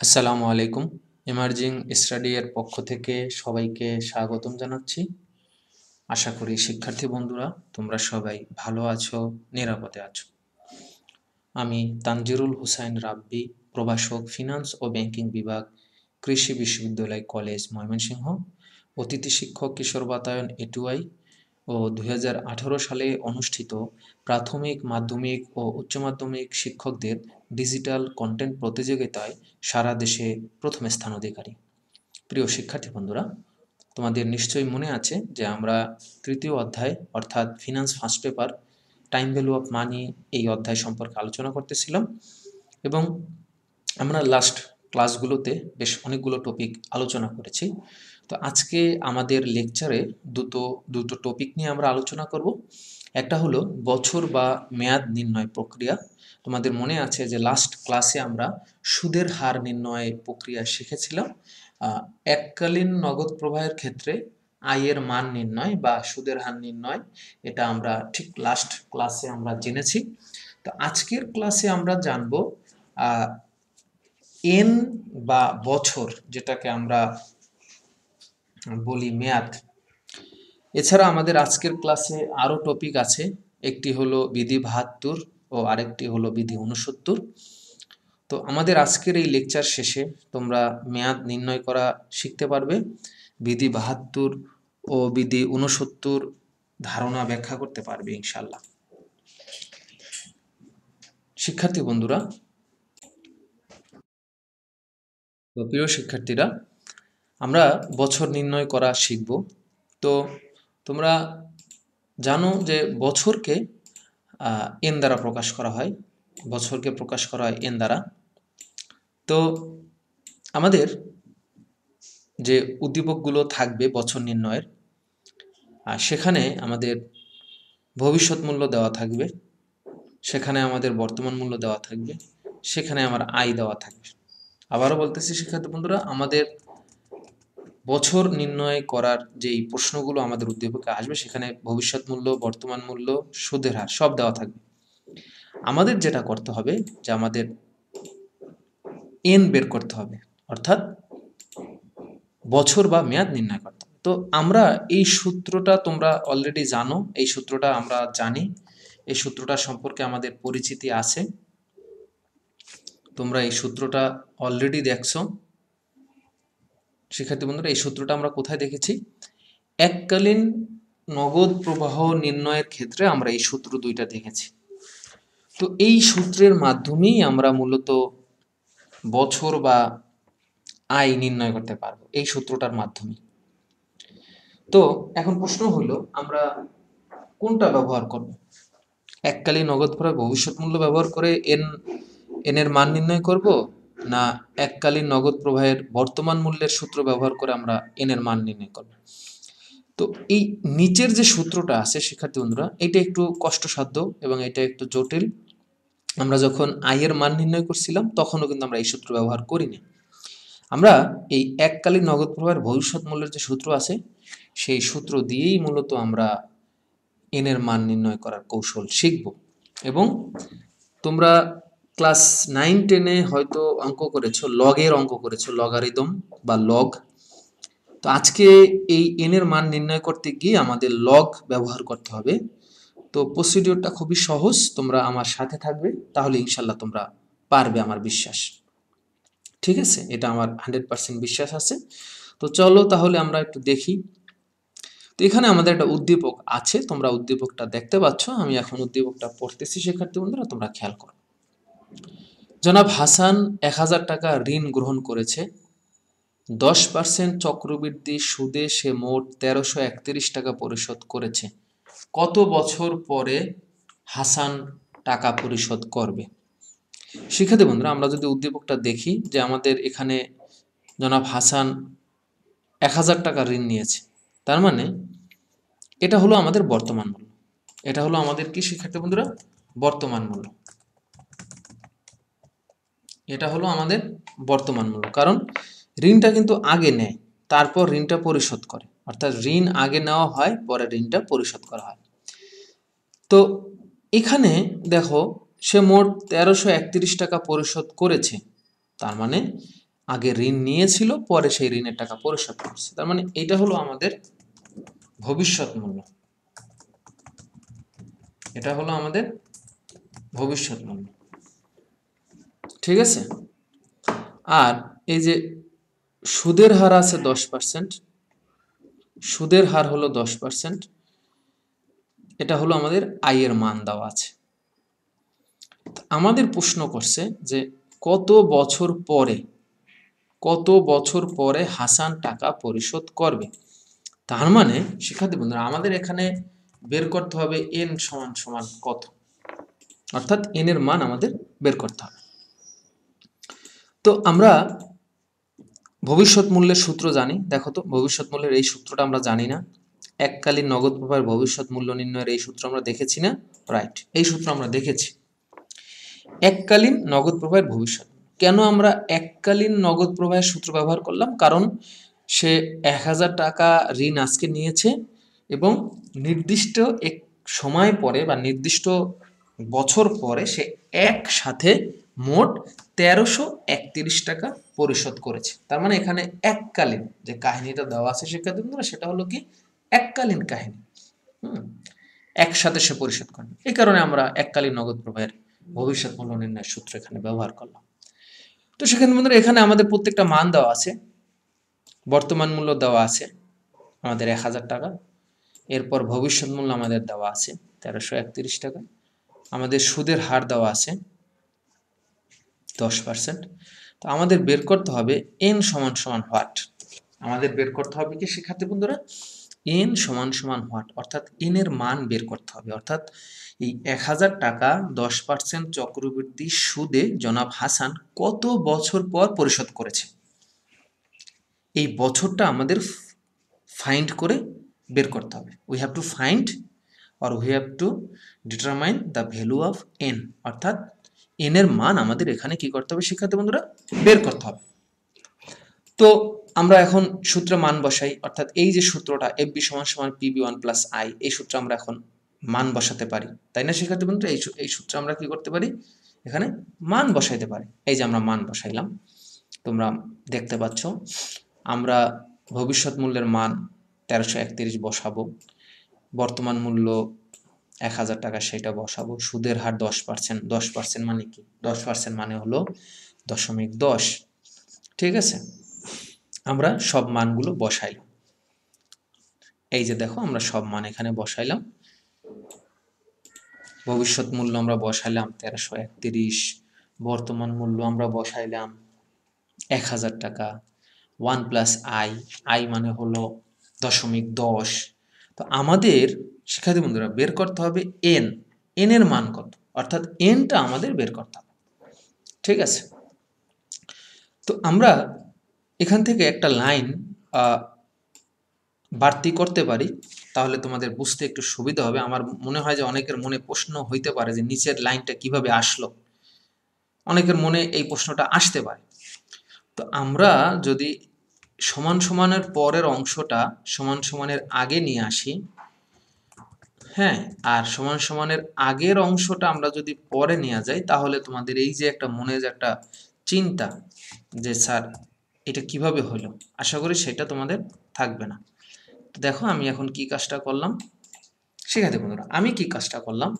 আসসালামু আলাইকুম। Emerging study এর পক্ষ থেকে সবাইকে স্বাগতম জানাচ্ছি। আশা করি শিক্ষার্থী বন্ধুরা তোমরা সবাই ভালো আছো, নিরাপদে আছো। আমি তানজিরুল হুসাইন রাব্বি, প্রভাষক ফিনান্স ও ব্যাংকিং বিভাগ, কৃষি বিশ্ববিদ্যালয় কলেজ, ময়মনসিংহ, অতিথি শিক্ষক কিশোর বাতায়ন এটুআই ও 2018 সালে অনুষ্ঠিত প্রাথমিক, মাধ্যমিক ও উচ্চ মাধ্যমিক শিক্ষকদের ডিজিটাল কন্টেন্ট প্রতিযোগিতায় সারা দেশে প্রথম স্থান অধিকারী। প্রিয় শিক্ষার্থী বন্ধুরা, তোমাদের নিশ্চয়ই মনে আছে যে আমরা তৃতীয় অধ্যায় অর্থাৎ finance first paper time value of money এই অধ্যায় সম্পর্কে আলোচনা করতেছিলাম এবং আমরা লাস্ট ক্লাসগুলোতে বেশ অনেকগুলো টপিক আলোচনা করেছি। তো আজকে আমাদের লেকচারে দুটো টপিক নিয়ে আমরা আলোচনা করব। একটা হলো বছর বা মেয়াদ নির্ণয় প্রক্রিয়া। তোমাদের মনে আছে যে লাস্ট ক্লাসে আমরা সুদের হার নির্ণয় প্রক্রিয়া শিখেছিলাম। এককালীন নগদ প্রবাহের ক্ষেত্রে আয়ের মান নির্ণয় বা সুদের হার নির্ণয়, এটা আমরা ঠিক লাস্ট ক্লাসে আমরা জেনেছি। তো আজকের ক্লাসে আমরা জানব এন বা বছর, যেটাকে আমরা বলি মেয়াদ। এছাড়া আমাদের আজকের ক্লাসে আরও টপিক আছে। একটি হলো বিধি ৭২ ও আরেকটি হলো বিধি ৬৯। তো আমাদের আজকের এই লেকচার শেষে তোমরা মেয়াদ নির্ণয় করা শিখতে পারবে, বিধি ৭২ ও বিধি ৬৯ ধারণা ব্যাখ্যা করতে পারবে ইনশাল্লাহ। শিক্ষার্থী বন্ধুরা, তো প্রিয় শিক্ষার্থীরা, আমরা বছর নির্ণয় করা শিখব। তো তোমরা জানো যে বছরকে এন দ্বারা প্রকাশ করা হয়, বছরকে প্রকাশ করা হয় এন দ্বারা। তো আমাদের যে উদ্দীপকগুলো থাকবে বছর নির্ণয়ের, সেখানে আমাদের ভবিষ্যৎ মূল্য দেওয়া থাকবে, সেখানে আমাদের বর্তমান মূল্য দেওয়া থাকবে, সেখানে আমার আয় দেওয়া থাকবে। আবারও বলতেছি শিক্ষার্থী বন্ধুরা, আমাদের বছর নির্ণয় করার যেই প্রশ্নগুলো আমাদের উদ্দীপকে আসবে সেখানে ভবিষ্যৎ মূল্য, বর্তমান মূল্য, সুদের হার সব দেওয়া থাকবে। আমাদের যেটা করতে হবে যে আমাদের এন বের করতে হবে, অর্থাৎ বছর বা মেয়াদ নির্ণয় করতে হবে। তো আমরা এই সূত্রটা তোমরা অলরেডি জানো, এই সূত্রটা আমরা জানি, এই সূত্রটা সম্পর্কে আমাদের পরিচিতি আছে। তোমরা এই সূত্রটা অলরেডি দেখছো। শিক্ষার্থী বন্ধুরা, এই সূত্রটা আমরা কোথায় দেখেছি? এককালীন নগদ প্রবাহ নির্ণয়ের ক্ষেত্রে আমরা এই সূত্র দুইটা দেখেছি। তো এই সূত্রের মাধ্যমেই আমরা মূলত বছর বা আয় নির্ণয় করতে পারবো এই সূত্রটার মাধ্যমে। তো এখন প্রশ্ন হলো আমরা কোনটা ব্যবহার করব? এককালীন নগদ প্রবাহ ভবিষ্যৎ মূল্য ব্যবহার করে এন এর মান নির্ণয় করব, না এককালীন নগদ প্রবাহের বর্তমান মূল্যের সূত্র ব্যবহার করে আমরা এন এর মান নির্ণয় করব? তো এই নিচের যে সূত্রটা আছে শিক্ষার্থী বন্ধুরা, এটা একটু কষ্টসাধ্য এবং এটা একটু জটিল। আমরা যখন আয়ের মান নির্ণয় করছিলাম তখনও কিন্তু আমরা এই সূত্র ব্যবহার করিনি। আমরা এই এককালীন নগদ প্রবাহের ভবিষ্যৎ মূল্যের যে সূত্র আছে সেই সূত্র দিয়েই মূলত আমরা এন এর মান নির্ণয় করার কৌশল শিখব। এবং তোমরা ক্লাস 9-10-এ হয়তো অঙ্ক করেছো, লগের অঙ্ক করেছো, লগারিদম বা লগ। তো আজকে এই এন এর মান নির্ণয় করতে গিয়ে আমাদের লগ ব্যবহার করতে হবে। তো প্রসিডিওরটা খুবই সহজ, তোমরা আমার সাথে থাকবে, তাহলে ইনশাল্লাহ তোমরা পারবে, আমার বিশ্বাস। ঠিক আছে, এটা আমার 100% বিশ্বাস আছে। তো চলো তাহলে আমরা একটু দেখি। তো এখানে আমাদের একটা উদ্দীপক আছে, তোমরা উদ্দীপকটা দেখতে পাচ্ছ। আমি এখন উদ্দীপকটা পড়তেছি শিক্ষার্থী বন্ধুরা, তোমরা খেয়াল করো। জনাব হাসান 1000 টাকা ঋণ গ্রহণ করেছে। 10% চক্রবৃদ্ধি সুদে সে মোট 1331 টাকা পরিশোধ করেছে। কত বছর পরে হাসান টাকা পরিশোধ করবে? শিক্ষার্থী বন্ধুরা, আমরা যদি উদ্দীপকটা দেখি যে আমাদের এখানে জনাব হাসান 1000 টাকা ঋণ নিয়েছে, তার মানে এটা হলো আমাদের বর্তমান মূল্য। এটা হলো আমাদের কি শিক্ষার্থী বন্ধুরা? বর্তমান মূল্য। এটা হলো আমাদের বর্তমান মূল্য, কারণ ঋণটা কিন্তু আগে নেয়, তারপর ঋণটা পরিশোধ করে, অর্থাৎ ঋণ আগে নেওয়া হয়, পরে ঋণটা পরিশোধ করা হয়। তো এখানে দেখো সে মোট 1331 টাকা পরিশোধ করেছে, তার মানে আগে ঋণ নিয়েছিল, পরে সেই ঋণের টাকা পরিশোধ করছে। তার মানে এটা হলো আমাদের ভবিষ্যৎ মূল্য, এটা হলো আমাদের ভবিষ্যৎ মূল্য। ঠিক আছে। আর এই যে সুদের হার আছে 10%, সুদের হার হলো 10%, এটা হলো আমাদের আয়ের মান দেওয়া আছে। আমাদের প্রশ্ন করছে যে কত বছর পরে, কত বছর পরে হাসান টাকা পরিশোধ করবে। তার মানে শিক্ষার্থী বন্ধুরা আমাদের এখানে বের করতে হবে এন সমান সমান কত, অর্থাৎ এন এর মান আমাদের বের করতে হবে। তো আমরা ভবিষ্যৎ মূল্যের সূত্র জানি। দেখো তো, ভবিষ্যৎ মূল্যের এই সূত্রটা আমরা জানি না। এককালীন নগদ প্রবাহের ভবিষ্যৎ মূল্য নির্ণয়ের এই সূত্র আমরা দেখেছি না? রাইট, এই সূত্র আমরা দেখেছি। এককালীন নগদ প্রবাহের ভবিষ্যৎ, কেন আমরা এককালীন নগদ প্রবাহের সূত্র ব্যবহার করলাম? কারণ সে 1000 টাকা ঋণ আজকে নিয়েছে এবং নির্দিষ্ট এক সময় পরে বা নির্দিষ্ট বছর পরে সে একসাথে মোট 1331 টাকা পরিশোধ করেছে। তার মানে এখানে এককালীন যে কাহিনীটা দেওয়া আছে শিক্ষার্থী বন্ধুরা, সেটা হলো কি এককালীন কাহিনী। একসাথে সে পরিশোধ করবে, এই কারণে আমরা এককালীন নগদ প্রবাহের ভবিষ্যৎ মূল্য নির্ণয়ের সূত্র এখানে ব্যবহার করলাম। তো সেখানে বন্ধুরা এখানে আমাদের প্রত্যেকটা মান দেওয়া আছে। বর্তমান মূল্য দেওয়া আছে আমাদের 1000 টাকা, এরপর ভবিষ্যৎ মূল্য আমাদের দেওয়া আছে 1331 টাকা, আমাদের সুদের হার দেওয়া আছে 10%। তো আমাদের বের করতে হবে এন সমান সমান হোয়াট। আমাদের বের করতে হবে কি শিক্ষার্থী বন্ধুরা, এন সমান সমান হোয়াট, অর্থাৎ এন এর মান বের করতে হবে। অর্থাৎ এই 1000 টাকা 10% চক্রবৃদ্ধি সুদে জনাব হাসান কত বছর পর পরিশোধ করেছে, এই বছরটা আমাদের ফাইন্ড করে বের করতে হবে। We have to find or we have to determine the value of N, অর্থাৎ এন এর মান আমাদের এখানে কি করতে হবে শিক্ষার্থী বন্ধুরা, বের করতে হবে। তো আমরা এখন সূত্রে মান বসাই, অর্থাৎ এই যে সূত্রটা এফ বি সমান সমান পিবি ওয়ান প্লাস আই, এই সূত্রে আমরা এখন মান বসাতে পারি, তাই না শিক্ষার্থী বন্ধুরা? এই সূত্রে আমরা কি করতে পারি, এখানে মান বসাইতে পারি। এই যে আমরা মান বসাইলাম, তোমরা দেখতে পাচ্ছ আমরা ভবিষ্যৎ মূল্যের মান 1331 বসাবো, বর্তমান মূল্য 1000 টাকা সেটা বসাবো, সুদের হার 10%, 10% মানে কি, 10% মানে হলো 0.10। ঠিক আছে, আমরা সব মানগুলো বসাইলাম। এই যে দেখো আমরা সব মান এখানে বসাইলাম। ভবিষ্যৎ মূল্য আমরা বসাইলাম 1331, বর্তমান মূল্য আমরা বসাইলাম 1000 টাকা, 1 প্লাস আই, আই মানে হলো 0.10। তো আমাদের শিক্ষার্থী বন্ধুরা বের করতে হবে এন, এন এর মান কত, অর্থাৎ এনটা আমাদের বের করতে হবে। ঠিক আছে, তো আমরা এখান থেকে একটা লাইন বাড়তি করতে পারি, তাহলে তোমাদের বুঝতে একটু সুবিধা হবে। আমার মনে হয় যে অনেকের মনে প্রশ্ন হইতে পারে যে নিচের লাইনটা কিভাবে আসলো, অনেকের মনে এই প্রশ্নটা আসতে পারে। তো আমরা যদি সমান সমানের পরের অংশটা সমান সমানের আগে নিয়ে আসি, হ্যাঁ, আর সমান সমানের আগের অংশটা আমরা যদি পরে নিয়ে যাই, তাহলে তোমাদের এই যে একটা মনে যে একটা চিন্তা যে স্যার এটা কিভাবে হলো, আশা করি সেটা তোমাদের থাকবে না। দেখো আমি এখন কি কাজটা করলাম শিক্ষার্থী বন্ধুরা, আমি কি কাজটা করলাম,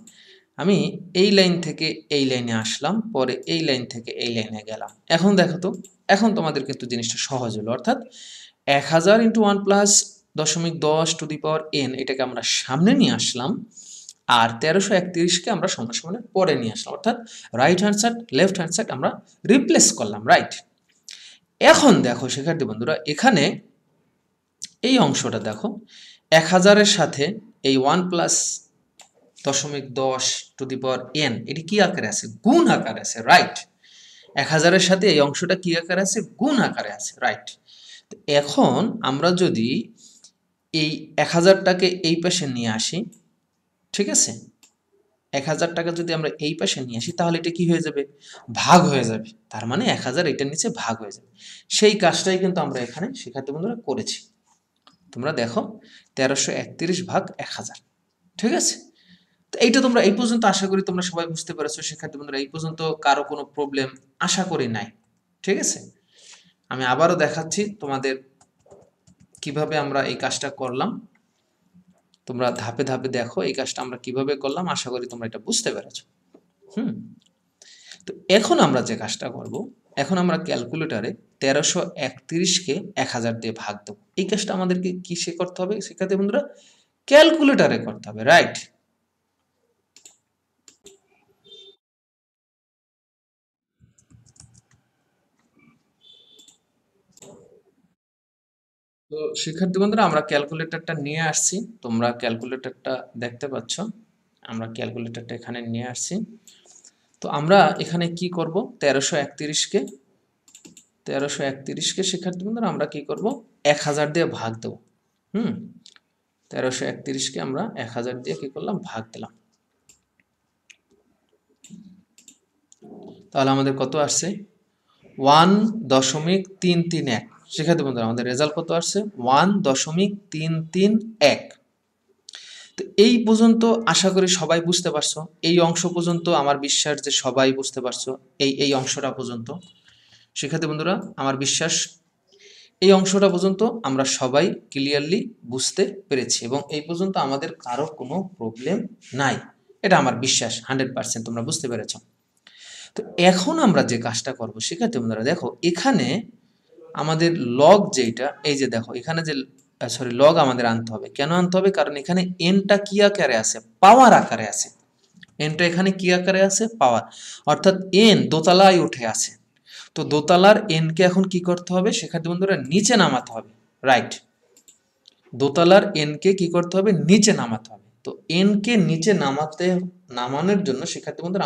আমি এই লাইন থেকে এই লাইনে আসলাম, পরে এই লাইন থেকে এই লাইনে গেলাম। এখন দেখো তো, এখন তোমাদের কিন্তু জিনিসটা সহজ হলো, অর্থাৎ 1000 into 1 plus 0.10 to the power N, এটাকে আমরা সামনে নিয়ে আসলাম, আর 1331কে আমরা সমান সমানের পরে নিয়ে আসলাম, অর্থাৎ right hand side left hand side আমরা রিপ্লেস করলাম। রাইট, এখন দেখো শিক্ষার্থী বন্ধুরা এখানে এই অংশটা দেখো, 1000-এর সাথে এই 1 plus 0.10 to the power N, এটি কি আকারে আছে, গুণ আকারে আছে। রাইট, 1000-এর সাথে এই অংশটা কি আকারে আছে, গুণ আকারে আছে। রাইট, এখন আমরা যদি এই 1000টাকে এই পাশে নিয়ে আসি, ঠিক আছে, 1000 টাকা যদি আমরা এই পাশে নিয়ে আসি, তাহলে এটা কি হয়ে যাবে, ভাগ হয়ে যাবে। তার মানে 1000 এটার নিচে ভাগ হয়ে যাবে। সেই কাজটাই কিন্তু আমরা এখানে শিক্ষার্থী বন্ধুরা করেছি। তোমরা দেখো 1331 ভাগ 1000, ঠিক আছে। তো এইটা তোমরা এই পর্যন্ত আশা করি তোমরা সবাই বুঝতে পেরেছো শিক্ষার্থী বন্ধুরা, এই পর্যন্ত কারো কোনো প্রবলেম আশা করি নাই। ঠিক আছে, আমি আবারও দেখাচ্ছি তোমাদের কিভাবে আমরা এই কাজটা করলাম। তোমরা ধাপে ধাপে দেখো এই কাজটা আমরা কিভাবে করলাম, আশা করি তোমরা এটা বুঝতে পেরেছো। হুম তো এখন আমরা যে কাজটা করব, এখন আমরা ক্যালকুলেটরে 1331কে 1000 দিয়ে ভাগ দেব। এই কাজটা আমাদেরকে কিসে করতে হবে শিক্ষার্থী বন্ধুরা? ক্যালকুলেটরে করতে হবে, রাইট? তো শিক্ষার্থী বন্ধুরা আমরা ক্যালকুলেটরটা নিয়ে আসছি, তোমরা ক্যালকুলেটরটা দেখতে পাচ্ছ, আমরা ক্যালকুলেটরটা এখানে নিয়ে আসছি। তো আমরা এখানে কি করব, 1331কে শিক্ষার্থী বন্ধুরা আমরা কি করব, 1000 দিয়ে ভাগ দেব। 1331কে আমরা 1000 দিয়ে কি করলাম, ভাগ দিলাম। তাহলে আমাদের কত আসছে, 1.331। শিক্ষার্থী বন্ধুরা আমাদের রেজাল্ট কত আসছে, 1.331। তো এই পর্যন্ত আশা করি সবাই বুঝতে পারছো, এই অংশ পর্যন্ত আমার বিশ্বাস যে সবাই বুঝতে পারছো, এই অংশটা পর্যন্ত। শিক্ষার্থী বন্ধুরা আমার বিশ্বাস এই অংশটা পর্যন্ত আমরা সবাই ক্লিয়ারলি বুঝতে পেরেছি এবং এই পর্যন্ত আমাদের কারো কোনো প্রবলেম নাই, এটা আমার বিশ্বাস 100% তোমরা বুঝতে পেরেছ। তো এখন আমরা যে কাজটা করব শিক্ষার্থী বন্ধুরা, দেখো এখানে আমাদের লগ যেটা, এই যে দেখো এখানে যে সরি লগ আমাদের আনতে হবে। কেন আনতে হবে? কারণ এখানে এনটা কি আকারে আছে, পাওয়ার আকারে আছে। এনটা এখানে কি আকারে আছে, পাওয়ার, অর্থাৎ এন দোতলায় উঠে আছে। তো দোতলার এনকে এখন কি করতে হবে শিক্ষার্থী বন্ধুরা, নিচে নামাতে হবে, রাইট? দোতলার এনকে কি করতে হবে, নিচে নামাতে হবে। তো এনকে নিচে নামানোর জন্য শিক্ষার্থী বন্ধুরা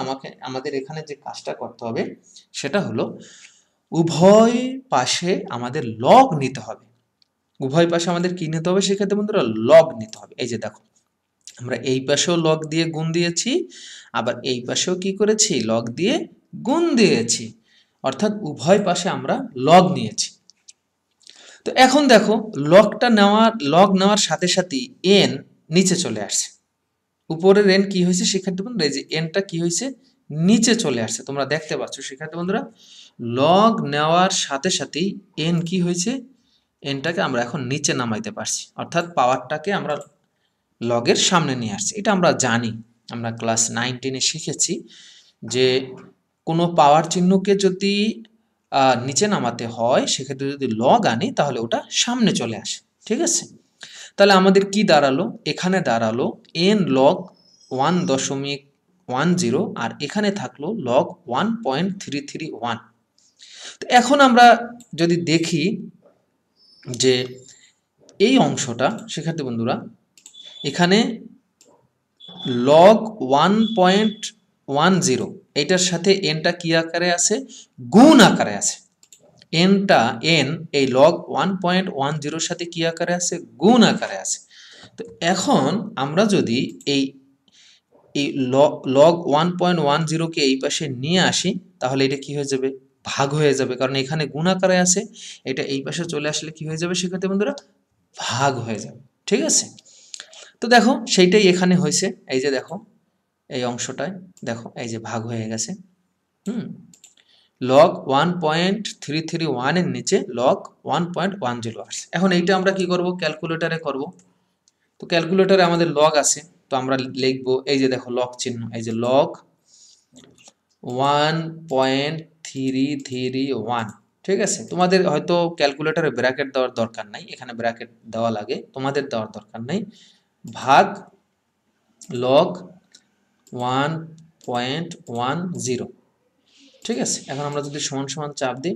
আমাদের এখানে যে কাজটা করতে হবে সেটা হলো উভয় পাশে আমাদের লগ নিতে হবে। উভয় পাশে আমাদের কি নিতে হবে শিক্ষার্থী বন্ধুরা, লগ নিতে হবে। এই যে দেখো আমরা এই পাশেও লগ দিয়ে গুণ দিয়েছি, আবার এই পাশেও কি করেছি, লগ দিয়ে গুণ দিয়েছি, অর্থাৎ উভয় পাশে আমরা লগ নিয়েছি। তো এখন দেখো লগ নেওয়ার সাথে সাথেই এন নিচে চলে আসছে। উপরের এন কি হয়েছে শিক্ষার্থী বন্ধুরা, এই যে এনটা কি হয়েছে, নিচে চলে আসছে। তোমরা দেখতে পাচ্ছ শিক্ষার্থী বন্ধুরা, লগ নেওয়ার সাথে সাথেই এন কি হয়েছে, এনটাকে আমরা এখন নিচে নামাইতে পারছি, অর্থাৎ পাওয়ারটাকে আমরা লগের সামনে নিয়ে আসছি। এটা আমরা জানি, আমরা ক্লাস 9-10-এ শিখেছি যে কোনো পাওয়ার চিহ্নকে যদি নিচে নামাতে হয় সেক্ষেত্রে যদি লগ আনি তাহলে ওটা সামনে চলে আসে, ঠিক আছে? তাহলে আমাদের কি দাঁড়ালো, এখানে দাঁড়ালো এন লগ 1.10 আর এখানে থাকলো লগ 1.331। তো এখন আমরা যদি দেখি যে এই অংশটা শিক্ষার্থী বন্ধুরা, এখানে লগ 1.10 এটার সাথে এনটা কি আকারে আছে, গুণ আকারে আছে। এন এই লগ 1.10 সাথে কি আকারে আছে, গুণ আকারে আছে। তো এখন আমরা যদি এই এই লগ 1.10কে এই পাশে নিয়ে আসি তাহলে এটা কি হয়ে যাবে, ভাগ হয়ে যাবে, কারণ এখানে গুণ আকারে আছে। এটা এই পাশে চলে আসলে কি হয়ে যাবে শিক্ষার্থী বন্ধুরা, ভাগ হয়ে যাবে, ঠিক আছে? তো দেখো সেইটাই এখানে হয়েছে, এই যে দেখো এই অংশটায় দেখো এই যে ভাগ হয়ে গেছে। লগ 1.331 এর নিচে লগ 1.10 আসছে। এখন এইটা আমরা কি করব, ক্যালকুলেটরে করব। তো ক্যালকুলেটরে আমাদের লগ আছে, তো আমরা লিখবো এই যে দেখো লগ চিহ্ন, এই যে লগ 1.331, ঠিক আছে? তোমাদের হয়তো ক্যালকুলেটরে ব্র্যাকেট দেওয়ার দরকার নাই, এখানে ব্র্যাকেট দেওয়া লাগে, তোমাদের দেওয়ার দরকার নাই। ভাগ লগ 1.10, ঠিক আছে? এখন আমরা যদি সমান সমান চাপ দিই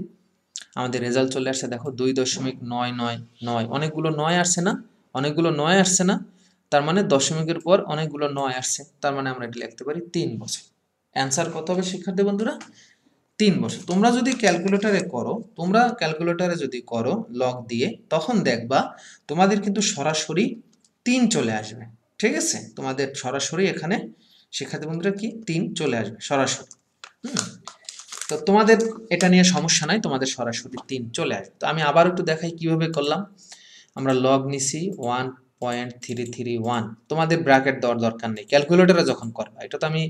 আমাদের রেজাল্ট চলে আসছে, দেখো 2.999। অনেকগুলো 9 আসছে না, অনেকগুলো 9 আসছে না, তার মানে দশমিকের পর অনেকগুলো 9 আসছে, তার মানে আমরা এটা লিখতে পারি 3 বছর। অ্যান্সার কত হবে শিক্ষার্থী বন্ধুরা, 3 বছর। তোমরা যদি ক্যালকুলেটরে যদি করো লগ দিয়ে, তখন দেখবা তোমাদের কিন্তু সরাসরি 3 চলে আসবে, ঠিক আছে? তোমাদের সরাসরি এখানে শিক্ষার্থী বন্ধুরা কি 3 চলে আসবে সরাসরি। তো তোমাদের এটা নিয়ে সমস্যা নাই, তোমাদের সরাসরি 3 চলে আসবে। তো আমি আবার একটু দেখাই কিভাবে করলাম। আমরা লগ নিছি 1.331, তোমাদের ব্র্যাকেট দেওয়ার দরকার নেই ক্যালকুলেটরে যখন করবা, এটা তো আমি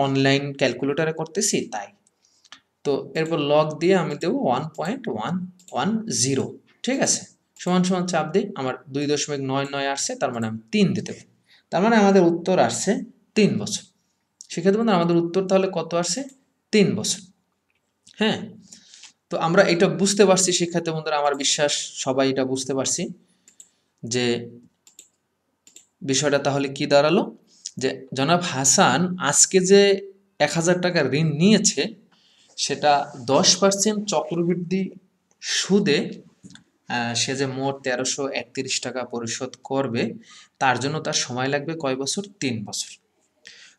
অনলাইন ক্যালকুলেটরে করতেছি তাই। তো এরপর লগ দিয়ে আমি দেবো 1.110, ঠিক আছে, সমান সমান চাপ দিই, আমার 2.99 আসছে, তার মানে আমি 3 দিতে পারি, তার মানে আমাদের উত্তর আসছে 3 বছর। সেক্ষেত্রে বন্ধুরা আমাদের উত্তর তাহলে কত আসছে? 3 বছর। হ্যাঁ, তো আমরা এটা বুঝতে পারছি শিক্ষার্থী বন্ধুরা, আমার বিশ্বাস সবাই এটা বুঝতে পারছি যে বিষয়টা তাহলে কি দাঁড়ালো, যে জনাব হাসান আজকে যে 1,000 টাকা ঋণ নিয়েছে সেটা 10% চক্রবৃদ্ধি সুদে সে যে মোট 1331 টাকা পরিশোধ করবে, তার জন্য তার সময় লাগবে কয় বছর? 3 বছর।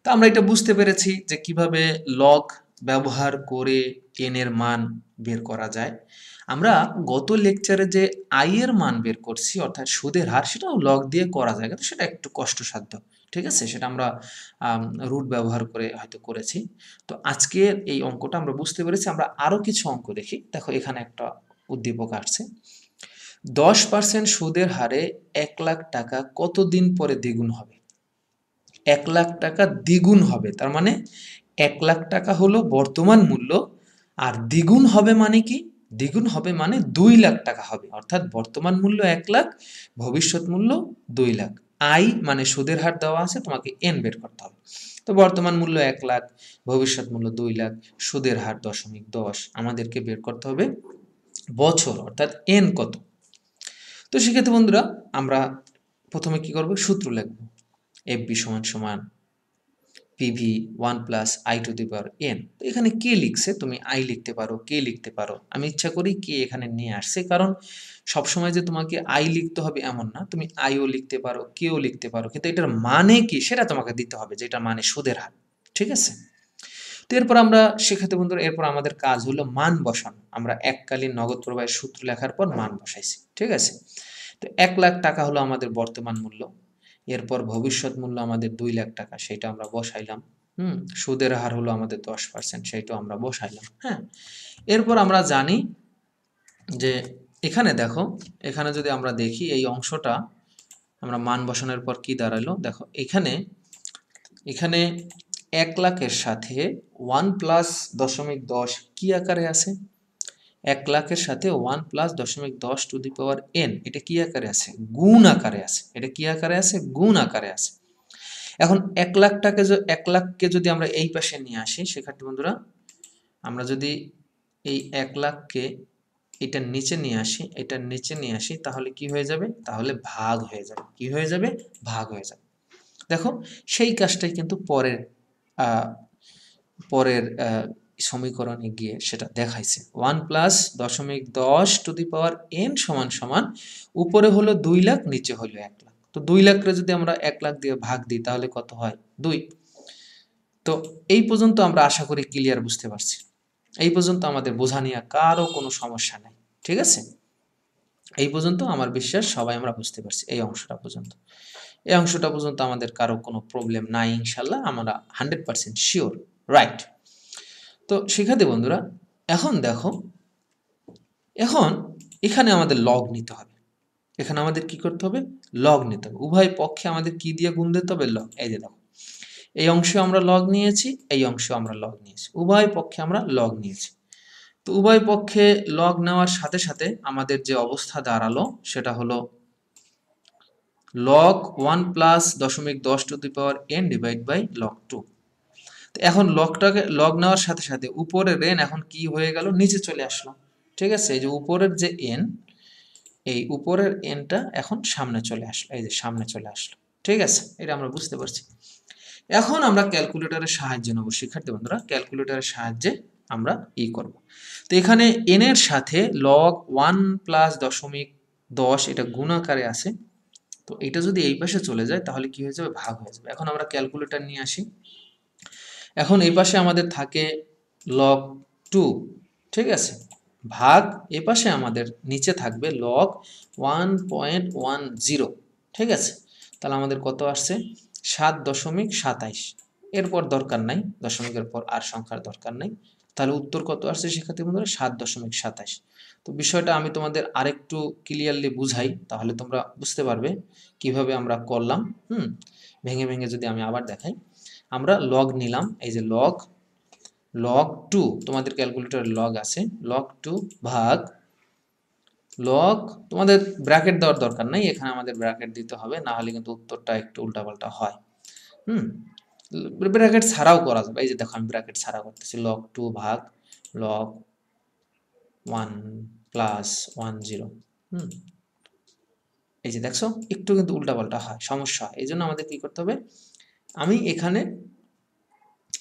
তো আমরা এটা বুঝতে পেরেছি যে কিভাবে লগ ব্যবহার করে এন এর মান বের করা যায়। আমরা গত লেকচারে যে আই এর মান বের করছি অর্থাৎ সুদের হার, সেটাও লগ দিয়ে করা যায়, কিন্তু সেটা একটু কষ্টসাধ্য, ঠিক আছে, সেটা আমরা রুট ব্যবহার করে হয়তো করেছি। তো আজকের এই অঙ্কটা আমরা বুঝতে পেরেছি। আমরা আরো কিছু অঙ্ক দেখি। দেখো এখানে একটা উদ্দীপক আসছে, 10% সুদের হারে 1,00,000 টাকা কতদিন পরে দ্বিগুণ হবে? 1,00,000 টাকা দ্বিগুণ হবে, তার মানে 1,00,000 টাকা হলো বর্তমান মূল্য, আর দ্বিগুণ হবে মানে কি? দ্বিগুণ হবে মানে 2,00,000 টাকা হবে, অর্থাৎ বর্তমান মূল্য 1,00,000, ভবিষ্যৎ মূল্য 2,00,000। আই মানে সুদের হার দেওয়া আছে, তোমাকে এন বের করতে হবে। তো বর্তমান মূল্য 1,00,000, ভবিষ্যৎ মূল্য 2,00,000, সুদের হার 0.10, আমাদেরকে বের করতে হবে বছর অর্থাৎ এন কত। তো সেক্ষেত্রে বন্ধুরা আমরা প্রথমে কি করব? সূত্র লিখব, এফ বি সমান সমান PV 1 plus I to the power N. তো এখানে কে লিখছে, তুমি আই লিখতে পারো, কে লিখতে পারো, আমি ইচ্ছা করি কে এখানে নিয়ে আসছে, কারণ সবসময় যে তোমাকে আই লিখতে হবে এমন না, তুমি আইও লিখতে পারো, কেও লিখতে পারো, কিন্তু এটার মানে কি সেটা তোমাকে দিতে হবে, যেটা মানে সুদের হার, ঠিক আছে। তো এরপর আমরা শিক্ষার্থী বন্ধুরা, এরপর আমাদের কাজ হলো মান বসানো। আমরা এককালীন নগদ প্রবাহের সূত্র লেখার পর মান বসাইছি, ঠিক আছে। তো 1,00,000 টাকা হলো আমাদের বর্তমান মূল্য, এরপর ভবিষ্যৎ মূল্য আমাদের 2,00,000 টাকা, সেটা আমরা বসাইলাম। সুদের হার হলো আমাদের 10%, সেইটাও আমরা বসাইলাম। হ্যাঁ, এরপর আমরা জানি যে এখানে দেখো, এখানে যদি আমরা দেখি এই অংশটা আমরা মান বসানোর পর কি দাঁড়ালো, দেখো এখানে এখানে 1,00,000 সাথে 1 প্লাস 0.10 কি আকারে আছে? 1,00,000 সাথে 1 plus 0.10 to the power N, এটা কি আকারে আছে? গুণ আকারে আছে। এটা কি আকারে আছে? গুণ আকারে আছে। এখন 1,00,000 টাকে 1,00,000কে যদি আমরা এই পাশে নিয়ে আসি, সেক্ষেত্রে বন্ধুরা আমরা যদি এই 1,00,000কে এটার নিচে নিয়ে আসি, এটার নিচে নিয়ে আসি, তাহলে কি হয়ে যাবে? তাহলে ভাগ হয়ে যাবে। কি হয়ে যাবে? ভাগ হয়ে যাবে। দেখো সেই কাজটাই কিন্তু পরের আহ, পরের সমীকরণে গিয়ে সেটা দেখাইছে। 1 plus 0.10 to the power N সমান সমান উপরে হলো 2,00,000, নিচে হলো 1,00,000। তো 2,00,000 যদি আমরা 1,00,000 দিয়ে ভাগ দিই তাহলে কত হয়? 2। তো এই পর্যন্ত আমরা আশা করি ক্লিয়ার বুঝতে পারছি। এই পর্যন্ত আমাদের বোঝা নিয়ে কারো কোনো সমস্যা নাই, ঠিক আছে। এই পর্যন্ত আমার বিশ্বাস সবাই আমরা বুঝতে পারছি, এই অংশটা পর্যন্ত। এই অংশটা পর্যন্ত আমাদের কারো কোনো প্রবলেম নাই ইনশাল্লাহ, আমরা 100% শিওর, রাইট। তো শিক্ষার্থী বন্ধুরা এখন দেখো, এখন এখানে আমাদের লগ নিতে হবে। এখানে আমাদের কি করতে হবে? লগ নিতে হবে। উভয় পক্ষে আমাদের কি দিয়ে গুণ দিতে হবে? লগ। এই যে দেখো, এই অংশে আমরা লগ নিয়েছি, এই অংশে আমরা লগ নিয়েছি, উভয় পক্ষে আমরা লগ নিয়েছি। তো উভয় পক্ষে লগ নেওয়ার সাথে সাথে আমাদের যে অবস্থা দাঁড়ালো সেটা হলো log 1 plus 0.10 to the power N divide by log 2। তো এখন লগটাকে লগ নেওয়ার সাথে সাথে উপরের এন এখন কি হয়ে গেল? নিচে চলে আসলো, ঠিক আছে। এই যে উপরের যে এন, এই উপরের এনটা এখন সামনে চলে আসলো, এই যে সামনে চলে আসলো, ঠিক আছে, এটা আমরা বুঝতে পারছি। এখন আমরা ক্যালকুলেটরের সাহায্যে নেব শিক্ষার্থী বন্ধুরা, ক্যালকুলেটরের সাহায্যে আমরা করব। তো এখানে এন এর সাথে লগ 1 প্লাস 0.10 এটা গুণ আকারে আছে, তো এটা যদি এই পাশে চলে যায় তাহলে কি হয়ে যাবে? ভাগ হয়ে যাবে। এখন আমরা ক্যালকুলেটর নিয়ে আসি। এখন এই পাশে আমাদের থাকে লগ 2, ঠিক আছে, ভাগ এ পাশে আমাদের নিচে থাকবে লগ 1.10, ঠিক আছে। তাহলে আমাদের কত আসছে? 7.27। এরপর দরকার নাই, দশমিকের পর আর সংখ্যার দরকার নাই। তাহলে উত্তর কত আসছে শিক্ষার্থী বন্ধুরা? 7.27। তো বিষয়টা আমি তোমাদের আরেকটু ক্লিয়ারলি বুঝাই, তাহলে তোমরা বুঝতে পারবে কিভাবে আমরা করলাম। ভেঙে ভেঙে যদি আমি আবার দেখাই, আমরা লগ নিলাম, এই যে লগ log 2, তোমাদের ক্যালকুলেটরে লগ আছে, log 2 ভাগ লগ, তোমাদের ব্র্যাকেট দেওয়ার দরকার নাই, এখানে আমাদের ব্র্যাকেট দিতে হবে, না হলে কিন্তু উত্তরটা একটু উল্টাপাল্টা হয়। ব্র্যাকেট ছাড়াও করা যাবে, এই যে দেখো আমি ব্র্যাকেট ছাড়া করতেছি, log 2 ভাগ log 1 প্লাস 10। এই যে দেখছো একটু কিন্তু উল্টাপাল্টা হয়, সমস্যা হয়, এই জন্য আমাদের কি করতে হবে, আমি এখানে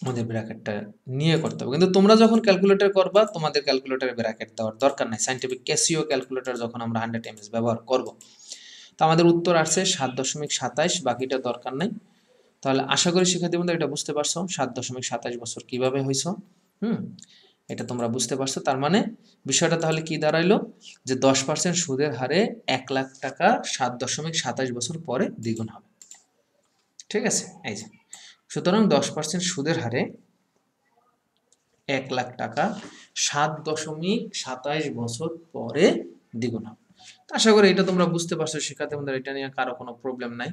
আমাদের ব্র্যাকেটটা নিয়ে করতে হবে। কিন্তু তোমরা যখন ক্যালকুলেটর করবা, তোমাদের ক্যালকুলেটরে ব্র্যাকেট দেওয়ার দরকার নাই। সায়েন্টিফিক ক্যাসিও ক্যালকুলেটর যখন আমরা 100 এমএস ব্যবহার করব, তো আমাদের উত্তর আসছে 7.27, বাকিটা দরকার নাই। তাহলে আশা করি শিক্ষার্থী বন্ধু এটা বুঝতে পারছো, 7.27 বছর কিভাবে হইছো। এটা তোমরা বুঝতে পারছো। তার মানে বিষয়টা তাহলে কি দাঁড়াইলো, যে 10% সুদের হারে 1 লাখ টাকা 7.27 বছর পরে দ্বিগুণ হবে। ঠিক আছে, এই যে সুতরাং 10% সুদের হারে 1 লাখ টাকা 7.27 বছর পরে দ্বিগুণ হবে। আশা করি এটা তোমরা বুঝতে পারছো শিক্ষার্থী বন্ধুরা, এটা নিয়ে কারো কোনো প্রবলেম নাই।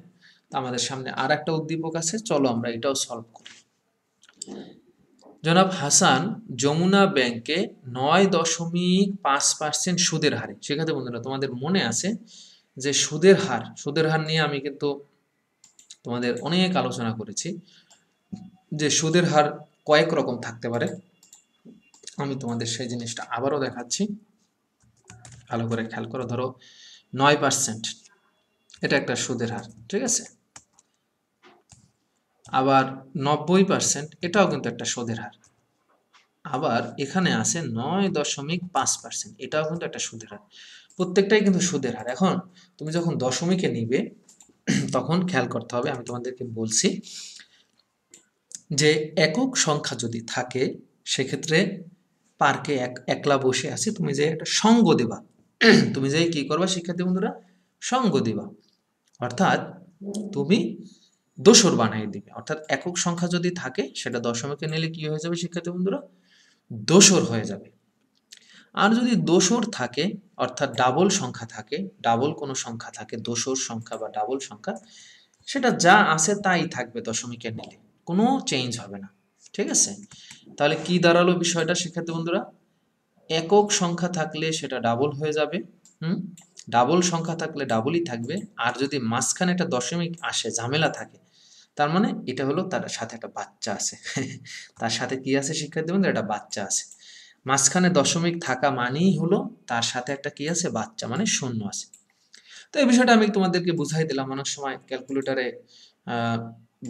তো আমাদের সামনে আর একটা উদ্দীপক আছে, চলো আমরা এটাও সলভ করি। জনাব হাসান যমুনা ব্যাংকে 9.5% সুদের হারে, শিক্ষার্থী বন্ধুরা তোমাদের মনে আছে যে সুদের হার নিয়ে আমি কিন্তু তোমাদের অনেক আলোচনা করেছি, যে সুদের হার কয়েক রকম থাকতে পারে। আমি তোমাদের সেই জিনিসটা আবারও দেখাচ্ছি, ভালো করে খেয়াল করো। ধরো 9%, এটা একটা সুদের হার, ঠিক আছে। আবার 90%, এটাও কিন্তু একটা সুদের হার। আবার এখানে আছে 9.5%, এটাও কিন্তু একটা সুদের হার। প্রত্যেকটাই কিন্তু সুদের হার। এখন তুমি যখন দশমিকে নিবে তখন খেয়াল করতে হবে, আমি তোমাদেরকে বলছি যে একক সংখ্যা যদি থাকে সেক্ষেত্রে পার্কে একলা বসে আছি, তুমি যে একটা সঙ্গ দেবা, তুমি যে কি করবা শিক্ষার্থী বন্ধুরা, সঙ্গ দিবা, অর্থাৎ তুমি দোসর বানিয়ে দিবে। অর্থাৎ একক সংখ্যা যদি থাকে সেটা দশমিকে নিলে কি হয়ে যাবে শিক্ষার্থী বন্ধুরা, দোসর হয়ে যাবে। আর যদি দোসর থাকে, অর্থাৎ ডাবল সংখ্যা থাকে, ডাবল কোনো সংখ্যা থাকে, দোসর সংখ্যা বা ডাবল সংখ্যা, সেটা যা আছে তাই থাকবে দশমিকে নিলে, কোনো চেঞ্জ হবে না। ঠিক আছে, তাহলে কি দাঁড়ালো বিষয়টা শিক্ষার্থী বন্ধুরা, একক সংখ্যা থাকলে সেটা ডাবল হয়ে যাবে, ডাবল সংখ্যা থাকলে ডাবলই থাকবে। আর যদি মাঝখানে একটা দশমিক আসে, ঝামেলা থাকে, তার মানে এটা হলো তার সাথে একটা বাচ্চা আছে। তার সাথে কি আছে শিক্ষার্থী বন্ধু, একটা বাচ্চা আছে। মাঝখানে দশমিক থাকা মানেই হলো তার সাথে একটা কি আছে, বাচ্চা, মানে শূন্য আছে। তো এই বিষয়টা আমি তোমাদেরকে বুঝাই দিলাম। অনেক সময় ক্যালকুলেটরে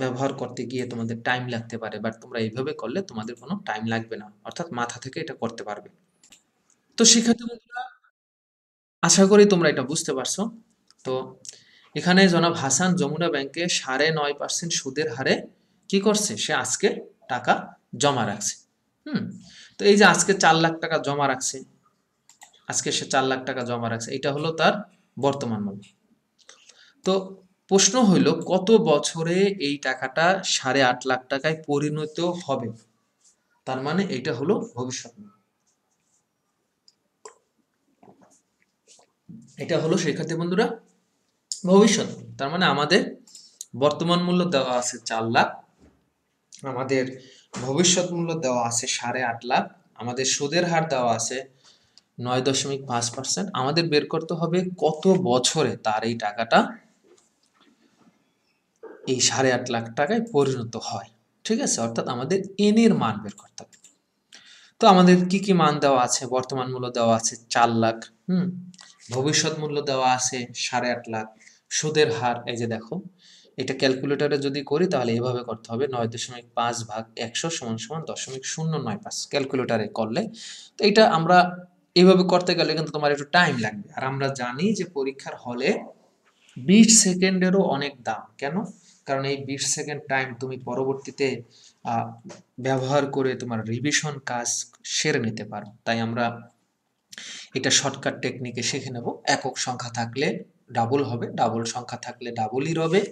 ব্যবহার করতে গিয়ে তোমাদের টাইম লাগতে পারে, বাট তোমরা এইভাবে করলে তোমাদের কোনো টাইম লাগবে না, অর্থাৎ মাথা থেকে এটা করতে পারবে। তো শিক্ষার্থী বন্ধুরা আশা করি তোমরা এটা বুঝতে পারছো। তো এখানে জনাব হাসান যমুনা ব্যাংকে 9.5% সুদের হারে কি করছে, সে আজকে টাকা জমা রাখছে। তো এই যে আজকে 4 লাখ টাকা জমা রাখছে, আজকে সে 4 লাখ টাকা জমা রাখছে, এটা হলো তার বর্তমান মূল্য। তো প্রশ্ন হইল কত বছরে এই টাকাটা 8.5 লাখ টাকায় পরিণত হবে, তার মানে এটা হলো ভবিষ্যৎ মূল্য। এটা হলো শিক্ষার্থী বন্ধুরা ভবিষ্যৎ মূল্য। তার মানে আমাদের বর্তমান মূল্য দেওয়া আছে 4 লাখ, আমাদের ভবিষ্যৎ মূল্য দেওয়া আছে 8.5 লাখ, আমাদের সুদের হার দেওয়া আছে 9.5%। আমাদের বের করতে হবে কত বছরে তার এই টাকাটা এই 8.5 লাখ টাকায় পরিণত হয়। ঠিক আছে, অর্থাৎ আমাদের এন এর মান বের করতে হবে। তো আমাদের কি কি মান দেওয়া আছে, বর্তমান মূল্য দেওয়া আছে 4 লাখ, ভবিষ্যৎ মূল্য দেওয়া আছে 8.5 লাখ, সুদের হার এই যে দেখো, এটা ক্যালকুলেটরে যদি করি তাহলে এভাবে করতে হবে, 9.5 ভাগ 100 সমান সমান 0.095 ক্যালকুলেটরে করলে। তো এটা আমরা এইভাবে করতে গেলে কিন্তু তোমার একটু টাইম লাগবে। আর আমরা জানি যে পরীক্ষার হলে 20 সেকেন্ডেরও অনেক দাম। কেন? কারণ এই 20 সেকেন্ড টাইম তুমি পরবর্তীতে ব্যবহার করে তোমার রিভিশন কাজ সেরে নিতে পারো। তাই আমরা এটা শর্টকাট টেকনিকে শিখে নেব। একক সংখ্যা থাকলে ডাবল হবে, ডাবল সংখ্যা থাকলে ডাবলই রবে।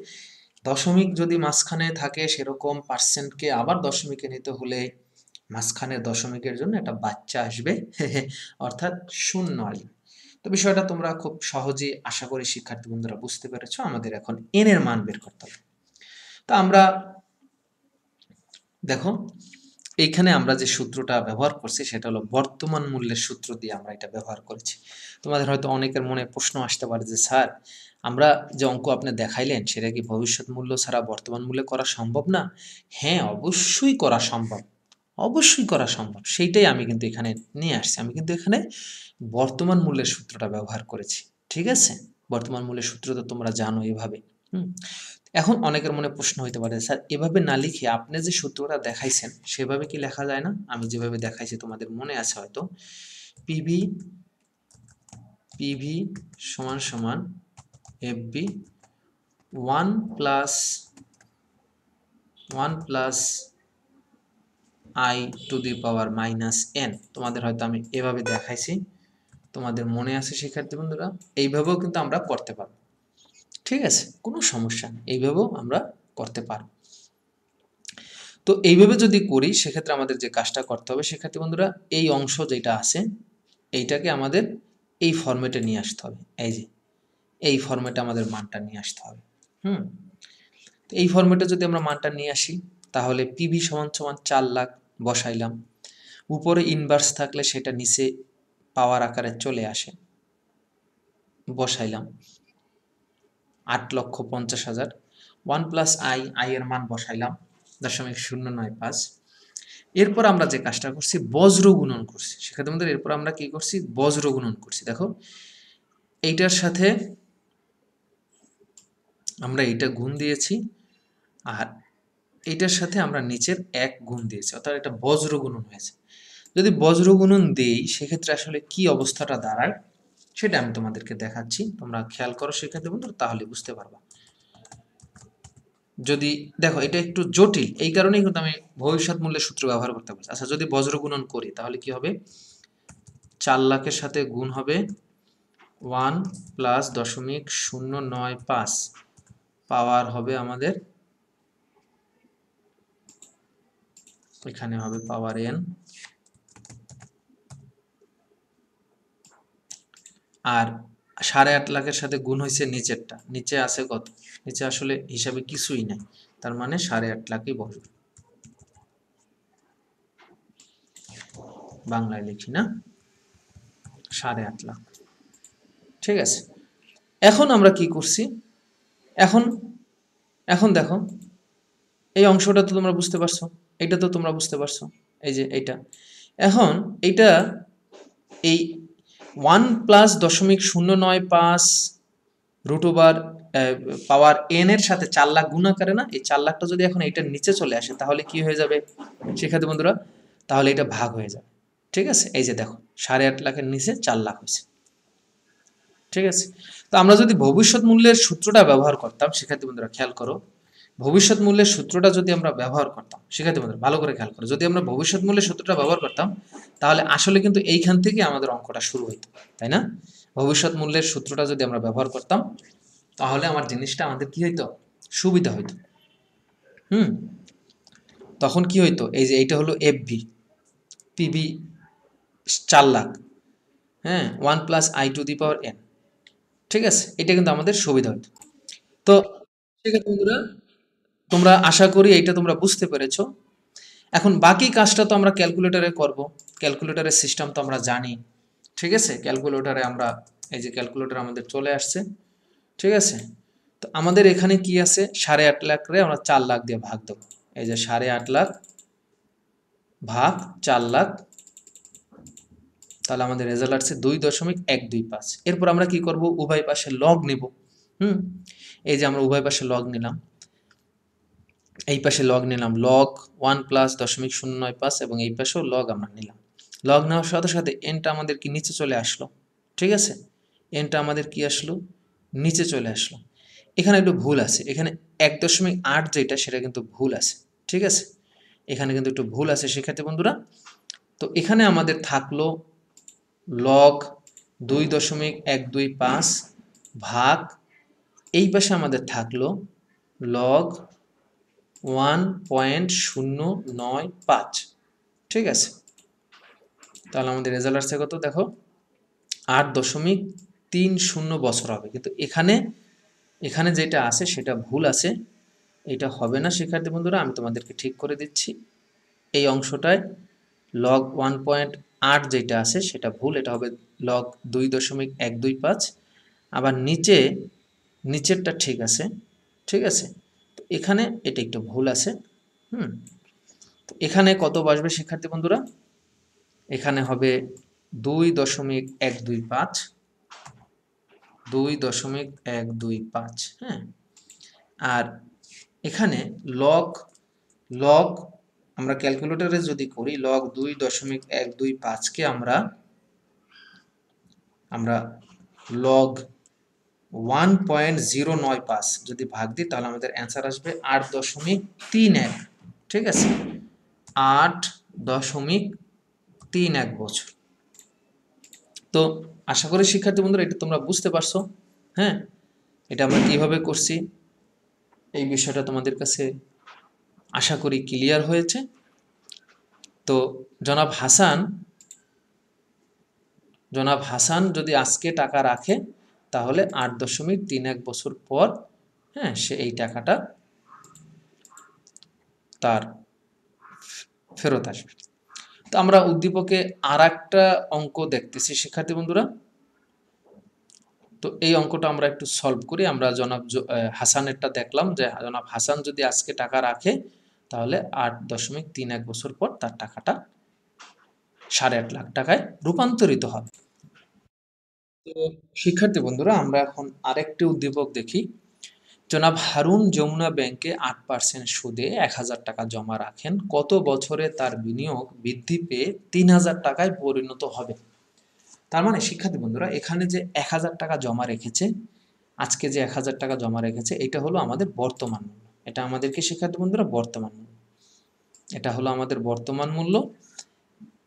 দশমিক যদি মাঝখানে থাকে সেরকম পার্সেন্টকে আবার দশমিকে নিতে হলে মাঝখানে দশমিকের জন্য একটা বাচ্চা আসবে, অর্থাৎ শূন্য আসবে। তো বিষয়টা তোমরা খুব সহজেই আশা করি শিক্ষার্থী বন্ধুরা বুঝতে পেরেছো। আমাদের এখন এন এর মান বের করতে হবে। তো আমরা দেখো এইখানে আমরা যে সূত্রটা ব্যবহার করছি সেটা হলো বর্তমান মূল্যের সূত্র দিয়ে আমরা এটা ব্যবহার করেছি। তোমাদের হয়তো অনেকের মনে প্রশ্ন আসতে পারে যে স্যার, আমরা যে অঙ্ক আপনি দেখাইলেন সেটা কি ভবিষ্যৎ মূল্য ছাড়া বর্তমান মূল্যে করা সম্ভব না? হ্যাঁ, অবশ্যই করা সম্ভব, অবশ্যই করা সম্ভব। সেইটাই আমি কিন্তু এখানে নিয়ে আসছি। আমি কিন্তু এখানে বর্তমান মূল্যের সূত্রটা ব্যবহার করেছি। ঠিক আছে? বর্তমান মূল্যের সূত্র তো তোমরা জানো এভাবে। হুম? এখন অনেকের মনে প্রশ্ন হইতে পারে, স্যার এভাবে না লিখে আপনি যে সূত্রটা দেখাইছেন সেভাবে কি লেখা যায় না? আমি যেভাবে দেখাইছি তোমাদের মনে আছে হয়তো, পিভি পিভি সমান সমান FB 1 plus 1 plus I to the power minus N. তোমাদের হয়তো আমি এভাবে দেখাইছি, তোমাদের মনে আছে শিক্ষার্থী বন্ধুরা? এইভাবেও কিন্তু আমরা করতে পারবো। ঠিক আছে, কোনো সমস্যা নেই, এইভাবেও আমরা করতে পারবো। তো এইভাবে যদি করি সেক্ষেত্রে আমাদের যে কাজটা করতে হবে শিক্ষার্থী বন্ধুরা, এই অংশ যেটা আছে এইটাকে আমাদের এই ফরম্যাটে নিয়ে আসতে হবে। এই যে এই ফরম্যাটে আমাদের মানটা নিয়ে আসতে হবে। হুম, তো এই ফরম্যাটে যদি আমরা মানটা নিয়ে আসি তাহলে পিভি সমান সমান 4 লাখ বসাইলাম, উপরে ইনভার্স থাকলে সেটা নিচে পাওয়ার আকারে চলে আসে, বসাইলাম 8,50,000। 1 প্লাস আই এর মান বসাইলাম 0.095। এরপর আমরা যে কাজটা করছি বজ্র গুণন করছি সেক্ষেত্রে আমাদের, এরপর আমরা কি করছি বজ্র গুণন করছি। দেখো এইটার সাথে আমরা এইটা গুণ দিয়েছি, আর এইটার সাথে আমরা নিচের 1 গুণ দিয়েছি, অর্থাৎ এটা বজ্র গুণন হয়েছে। যদি বজ্র গুণন দেই সেক্ষেত্রে আসলে কি অবস্থাটা দাঁড়ায় সেটা আমি তোমাদেরকে দেখাচ্ছি, তোমরা খেয়াল করো সেক্ষেত্রে বন্ধুরা, তাহলে বুঝতে পারবা। যদি দেখো এটা একটু জটিল, এই কারণেই কিন্তু আমি ভবিষ্যৎ মূল্যের সূত্র ব্যবহার করতে পারছি। আচ্ছা, যদি বজ্র গুণন করি তাহলে কি হবে, 4 লাখের সাথে গুণ হবে 1 প্লাস 0.095, পাওয়ার হবে আমাদের, এখানে হবে পাওয়ার এন, আর 8.5 লাখের সাথে গুণ হয়েছে নিচেরটা, নিচে আছে কত, নিচে আসলে হিসাবে কিছুই নাই, তার মানে 8.5 লাখই বসবে। বাংলায় লিখি না, 8.5 লাখ। ঠিক আছে, এখন আমরা কি করছি, এখন এখন দেখো এই অংশটা তো তোমরা বুঝতে পারছো, এটা তো তোমরা বুঝতে পারছো, এই যে এইটা। এখন এইটা এই 1 plus 0.095 root over power N এর সাথে 4 লাখ গুণ আকারে না, এই 4 লাখটা যদি এখন এইটার নিচে চলে আসে তাহলে কি হয়ে যাবে শিক্ষার্থী বন্ধুরা, তাহলে এটা ভাগ হয়ে যাবে। ঠিক আছে, এই যে দেখো 8.5 লাখের নিচে 4 লাখ হয়েছে। ঠিক আছে, তো আমরা যদি ভবিষ্যৎ মূল্যের সূত্রটা ব্যবহার করতাম শিক্ষার্থী বন্ধুরা, খেয়াল করো, ভবিষ্যৎ মূল্যের সূত্রটা যদি আমরা ব্যবহার করতাম শিক্ষার্থী বন্ধুরা, ভালো করে খেয়াল করো, যদি আমরা ভবিষ্যৎ মূল্যের সূত্রটা ব্যবহার করতাম তাহলে আসলে কিন্তু এইখান থেকে আমাদের অঙ্কটা শুরু হইতো, তাই না? ভবিষ্যৎ মূল্যের সূত্রটা যদি আমরা ব্যবহার করতাম তাহলে আমার জিনিসটা আমাদের কি হইতো, সুবিধা হইতো। হুম, তখন কি হইতো, এই যে এইটা হলো এফভি, পিভি 4 লাখ, হ্যাঁ, 1 plus I to the power N. ঠিক আছে, এটা কিন্তু আমাদের সুবিধা হইতো। তো সেক্ষেত্রে বন্ধুরা, তোমরা আশা করি এইটা তোমরা বুঝতে পেরেছো। এখন বাকি কাজটা তো আমরা ক্যালকুলেটরে করব, ক্যালকুলেটরের সিস্টেম তো আমরা জানি। ঠিক আছে, ক্যালকুলেটরে আমরা, এই যে ক্যালকুলেটর আমাদের চলে আসছে। ঠিক আছে, তো আমাদের এখানে কি আছে, 8.5 লাখ রে আমরা 4 লাখ দিয়ে ভাগ দেবো। এই যে 8.5 লাখ ভাগ 4 লাখ, তাহলে আমাদের রেজাল্ট আসছে 2.125। এরপর আমরা কি করব, উভয় পাশে লগ নিব। হুম, এই যে আমরা উভয় পাশে লগ নিলাম, এই পাশে লগ নিলাম, লগ 1 প্লাস 0.095, এবং এই পাশেও লগ আমরা নিলাম। লগ নেওয়ার সাথে সাথে এনটা আমাদের কি নিচে চলে আসলো। ঠিক আছে, এনটা আমাদের কি আসলো, নিচে চলে আসলো। এখানে একটু ভুল আছে, এখানে 1.8 যেটা সেটা কিন্তু ভুল আছে। ঠিক আছে, এখানে কিন্তু একটু ভুল আছে শিক্ষার্থী বন্ধুরা। তো এখানে আমাদের থাকলো লগ 2.125 ভাগ, এই পাশে আমাদের থাকলো লগ 1.095। ঠিক আছে, তাহলে আমাদের রেজাল্ট আসছে কত দেখো, 8.30 বছর হবে। কিন্তু এখানে এখানে যেটা আছে সেটা ভুল আছে, এটা হবে না শিক্ষার্থী বন্ধুরা, আমি তোমাদেরকে ঠিক করে দিচ্ছি। এই অংশটায় লগ 1.8 যেটা আছে সেটা ভুল, এটা হবে লগ 2.125। আবার নিচেরটা ঠিক আছে, ঠিক আছে। তো এখানে এটা একটু ভুল আছে। তো এখানে কত বসবে শিক্ষার্থী বন্ধুরা? এখানে হবে 2.125, 2.125। হ্যাঁ, আর এখানে লগ লগ আমরা ক্যালকুলেটরে যদি করি লগ 2.125কে আমরা লগ 1.095 যদি ভাগ দিই তাহলে আমাদের অ্যান্সার আসবে 8.31। ঠিক আছে, 8.31 বছর। তো আশা করি শিক্ষার্থী বন্ধুরা এটা তোমরা বুঝতে পারছো। হ্যাঁ, এটা আমরা কিভাবে করছি এই বিষয়টা তোমাদের কাছে আশা করি ক্লিয়ার হয়েছে। তো জনাব হাসান যদি আজকে টাকা রাখে তাহলে 8.31 বছর পর, হ্যাঁ, সে এই টাকাটা তার ফেরত আসবে। তো আমরা উদ্দীপকে আর একটা অঙ্ক দেখতেছি শিক্ষার্থী বন্ধুরা। তো এই অঙ্কটা আমরা একটু সলভ করি। আমরা জনাব হাসানেরটা দেখলাম যে জনাব হাসান যদি আজকে টাকা রাখে তাহলে 8.31 বছর পর তার টাকাটা 8.5 লাখ টাকায় রূপান্তরিত হবে। তো শিক্ষার্থী বন্ধুরা আমরা এখন আরেকটি উদ্দীপক দেখি। জনাব হারুন যমুনা ব্যাংকে 8% সুদে 1,000 টাকা জমা রাখেন, কত বছরে তার বিনিয়োগ বৃদ্ধি পেয়ে 3,000 টাকায় পরিণত হবে? তার মানে শিক্ষার্থী বন্ধুরা এখানে যে 1,000 টাকা জমা রেখেছে, আজকে যে 1,000 টাকা জমা রেখেছে, এটা হলো আমাদের বর্তমান মূল্য। এটা আমাদেরকে শিক্ষার্থী বন্ধুরা বর্তমান মূল্য, এটা হলো আমাদের বর্তমান মূল্য,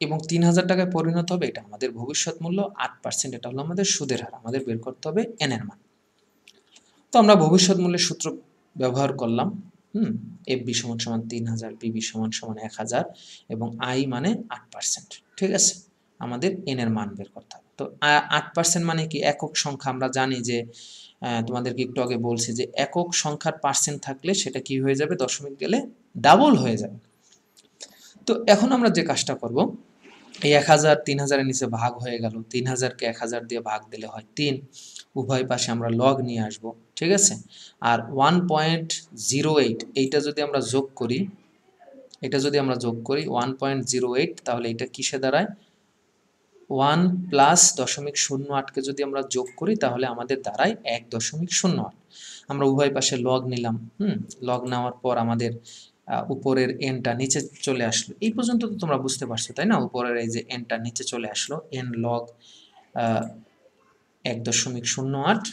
এবং 3,000 টাকায় পরিণত হবে এটা আমাদের ভবিষ্যৎ মূল্য। 8% এটা হলো আমাদের সুদের হার, আমাদের বের করতে হবে এন এর মান। তো আমরা ভবিষ্যৎ মূল্যের সূত্র ব্যবহার করলাম। এফ বি সমান সমান 3,000, পিবি সমান সমান 1,000 এবং আই মানে 8%। ঠিক আছে, আমাদের এন এর মান বের করতে হবে। তো 8% মানে কি? একক সংখ্যা। আমরা জানি যে তোমাদেরকে একটু আগে বলছি যে একক সংখ্যার পার্সেন্ট থাকলে সেটা কি হয়ে যাবে? দশমিক গেলে ডাবল হয়ে যাবে। তো এখন আমরা যে কাজটা করব, এই 1,000 3,000-এর নিচে ভাগ হয়ে গেল, 3,000-কে 1,000 দিয়ে ভাগ দিলে হয় 3। উভয় পাশে আমরা লগ নিয়ে আসব, ঠিক আছে। আর 1.08 এইটা যদি আমরা যোগ করি, 1.08, তাহলে এটা কিসে দাঁড়ায়? 1 প্লাস 0.08কে যদি আমরা যোগ করি তাহলে আমাদের দাঁড়ায় 1.08। আমরা উভয় পাশে লগ নিলাম। লগ নেওয়ার পর আমাদের উপরের এনটা নিচে চলে আসলো। এই পর্যন্ত তো তোমরা বুঝতে পারছো, তাই না? উপরের এই যে এনটা নিচে চলে আসলো, এন লগ 1.08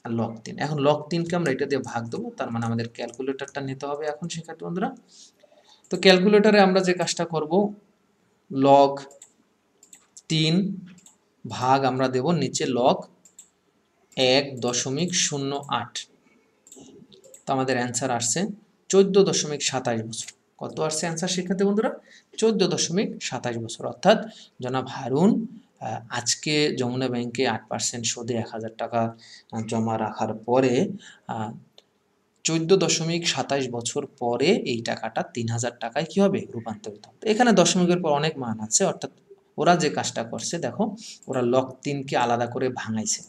আর লগ 3। এখন লগ 3কে আমরা এটা দিয়ে ভাগ দেবো, তার মানে আমাদের ক্যালকুলেটরটা নিতে হবে এখন শিক্ষার্থী বন্ধুরা। তো ক্যালকুলেটরে আমরা যে কাজটা করব, লগ 3 ভাগ আমরা দেব নিচে লগ 1.08। তো আমাদের অ্যান্সার আসছে 14.27 বছর। কত আসছে অ্যান্সার শিক্ষার্থী বন্ধুরা? 14.27 বছর। অর্থাৎ জনাব হারুন আজকে যমুনা ব্যাংকে 8% সুদে 1,000 টাকা জমা রাখার পরে 14.27 বছর পরে এই টাকাটা 3,000 টাকায় কি হবে? রূপান্তরিত হবে। এখানে দশমিকের পর অনেক মান আছে, অর্থাৎ ওরা যে কাজটা করছে দেখো, ওরা লগ 3কে আলাদা করে ভাঙাইছে।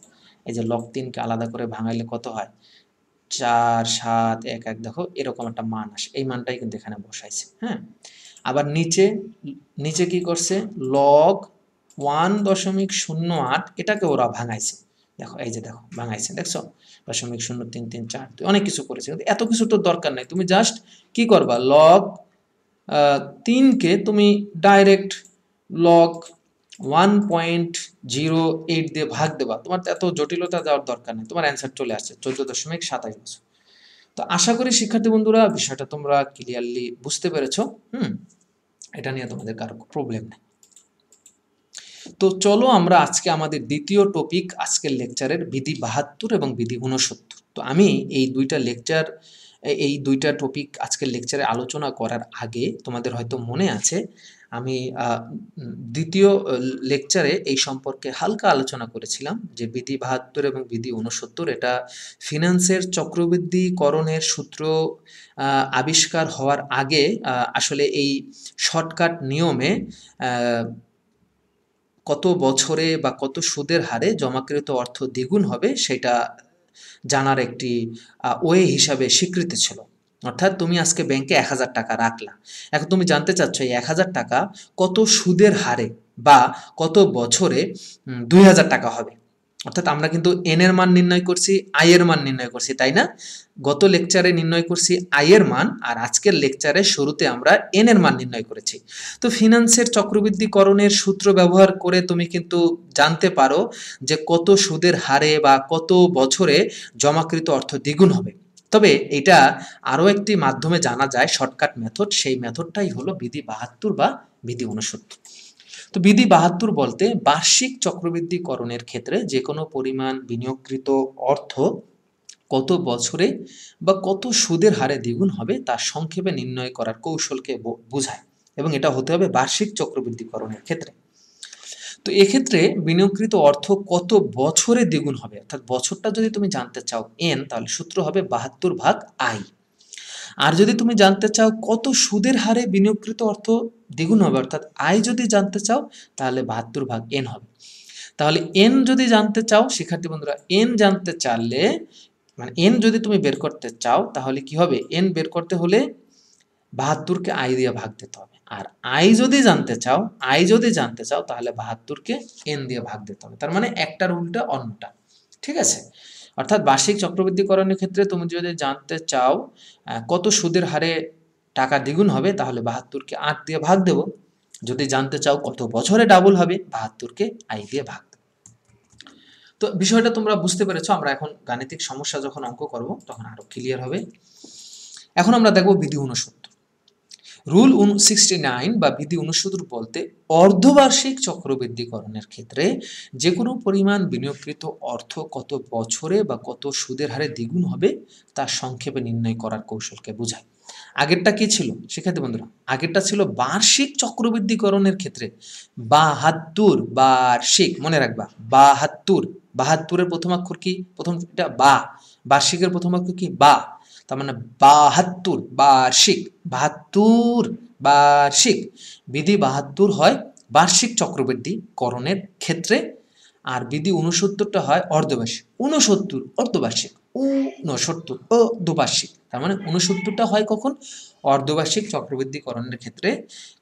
এই যে লগ 3কে আলাদা করে ভাঙাইলে কত হয়? 4, 7, 1, 1, দেখো এরকম একটা মান আসে। এই মানটাই কিন্তু এখানে বসাইছে। হ্যাঁ, আবার নিচে কি করছে? লগ 1.08 এটাকে ওরা ভাঙাইছে। দেখো এই যে দেখো ভাঙাইছে, দেখছো? 0.0334 অনেক কিছু করেছে, কিন্তু এত কিছু তো দরকার নাই। তুমি জাস্ট কি করবা? লগ 3কে তুমি ডাইরেক্ট লগ 1.08 দিয়ে ভাগ দেবা। তোমার এত জটিলতা যাওয়ার দরকার নেই, তোমার অ্যান্সার চলে আসছে 14.27 বছর। তো আশা করি শিক্ষার্থী বন্ধুরা বিষয়টা তোমরা ক্লিয়ারলি বুঝতে পেরেছো। এটা নিয়ে তোমাদের কারো প্রবলেম নেই। তো চলো আমরা আজকে আমাদের দ্বিতীয় টপিক, আজকের লেকচারের বিধি 72 এবং বিধি 69। তো আমি এই দুইটা লেকচার এই দুইটা টপিক আজকের লেকচারে আলোচনা করার আগে তোমাদের হয়তো মনে আছে আমি দ্বিতীয় লেকচারে এই সম্পর্কে হালকা আলোচনা করেছিলাম যে বিধি ৭২ এবং বিধি ৬৯ এটা ফিনান্সের চক্রবৃদ্ধিকরণের সূত্র আবিষ্কার হওয়ার আগে আসলে এই শর্টকাট নিয়মে কত বছরে বা কত সুদের হারে জমাকৃত অর্থ দ্বিগুণ হবে সেটা জানার একটি ওয়ে হিসাবে স্বীকৃতি ছিল। অর্থাৎ তুমি আজকে ব্যাংকে ১,০০০ টাকা রাখলা, এখন তুমি জানতে চাচ্ছ এই ১,০০০ টাকা কত সুদের হারে বা কত বছরে ২,০০০ টাকা হবে। অর্থাৎ আমরা কিন্তু এন এর মান নির্ণয় করছি, আই এর মান নির্ণয় করছি, তাই না? গত লেকচারে নির্ণয় করছি আই এর মান, আর আজকের লেকচারে শুরুতে আমরা এন এর মান নির্ণয় করেছি। তো ফিনান্সের চক্রবৃদ্ধিকরণের সূত্র ব্যবহার করে তুমি কিন্তু জানতে পারো যে কত সুদের হারে বা কত বছরে জমাকৃত অর্থ দ্বিগুণ হবে। তবে এটা আরও একটি মাধ্যমে জানা যায়, শর্টকাট মেথড, সেই মেথডটাই হলো বিধি ৭২ বা বিধি ৬৯। তো বিধি ৭২ বলতে বার্ষিক চক্রবৃদ্ধিকরণের ক্ষেত্রে যে কোনো পরিমাণ বিনিয়োগকৃত অর্থ কত বছরে বা কত সুদের হারে দ্বিগুণ হবে তা সংক্ষেপে নির্ণয় করার কৌশলকে বোঝায়, এবং এটা হতে হবে বার্ষিক চক্রবৃদ্ধিকরণের ক্ষেত্রে। তো এক্ষেত্রে বিনিয়োগকৃত অর্থ কত বছরে দ্বিগুণ হবে, অর্থাৎ বছরটা যদি তুমি জানতে চাও এন, তাহলে সূত্র হবে ৭২ ভাগ আই। আর যদি তুমি জানতে চাও কত সুদের হারে বিনিয়োগকৃত অর্থ দ্বিগুণ হবে, অর্থাৎ আই যদি জানতে চাও তাহলে ৭২ ভাগ এন হবে। তাহলে এন যদি জানতে চাও, শিক্ষার্থী বন্ধুরা, এন জানতে চাইলে মানে এন যদি তুমি বের করতে চাও তাহলে কি হবে, এন বের করতে হলে ৭২কে আই দিয়ে ভাগ দিতে হবে। আর আই যদি জানতে চাও তাহলে ৭২কে এন দিয়ে ভাগ দিতে হবে। তার মানে একটার উল্টা অন্যটা, ঠিক আছে? অর্থাৎ বার্ষিক চক্রবৃদ্ধিকরণের ক্ষেত্রে তুমি যদি জানতে চাও কত সুদের হারে টাকা দ্বিগুণ হবে তাহলে ৭২কে ৮ দিয়ে ভাগ দেব। যদি জানতে চাও কত বছরে ডাবল হবে, ৭২কে আই দিয়ে ভাগ দেব। তো বিষয়টা তোমরা বুঝতে পেরেছো। আমরা এখন গাণিতিক সমস্যা যখন অঙ্ক করব তখন আরো ক্লিয়ার হবে। এখন আমরা দেখব বিধি ৬৯। রুল 69 বা বিধি ৬৯ বলতে অর্ধবার্ষিক চক্রবৃদ্ধিকরণের ক্ষেত্রে যে কোনো পরিমাণ বিনিয়োগকৃত অর্থ কত বছরে বা কত সুদের হারে দ্বিগুণ হবে তা সংক্ষেপে নির্ণয় করার কৌশলকে বোঝায়। আগেরটা কি ছিল শিক্ষার্থী বন্ধুরা? আগেরটা ছিল বার্ষিক চক্রবৃদ্ধিকরণের ক্ষেত্রে ৭২ বার্ষিক, মনে রাখবা ৭২। ৭২-এর প্রথম অক্ষর কি? প্রথমটা বা। বার্ষিকের প্রথম অক্ষর কি? বা। তার মানে ৭২ বার্ষিক, ৭২ বার্ষিক। বিধি ৭২ হয় বার্ষিক চক্রবৃদ্ধিকরণের ক্ষেত্রে, আর বিধি ৬৯টা হয় অর্ধবার্ষিক। ৬৯ অর্ধবার্ষিক, ৬৯ অর্ধবার্ষিক। তার মানে ৬৯টা হয় কখন? অর্ধবার্ষিক চক্রবৃদ্ধিকরণের ক্ষেত্রে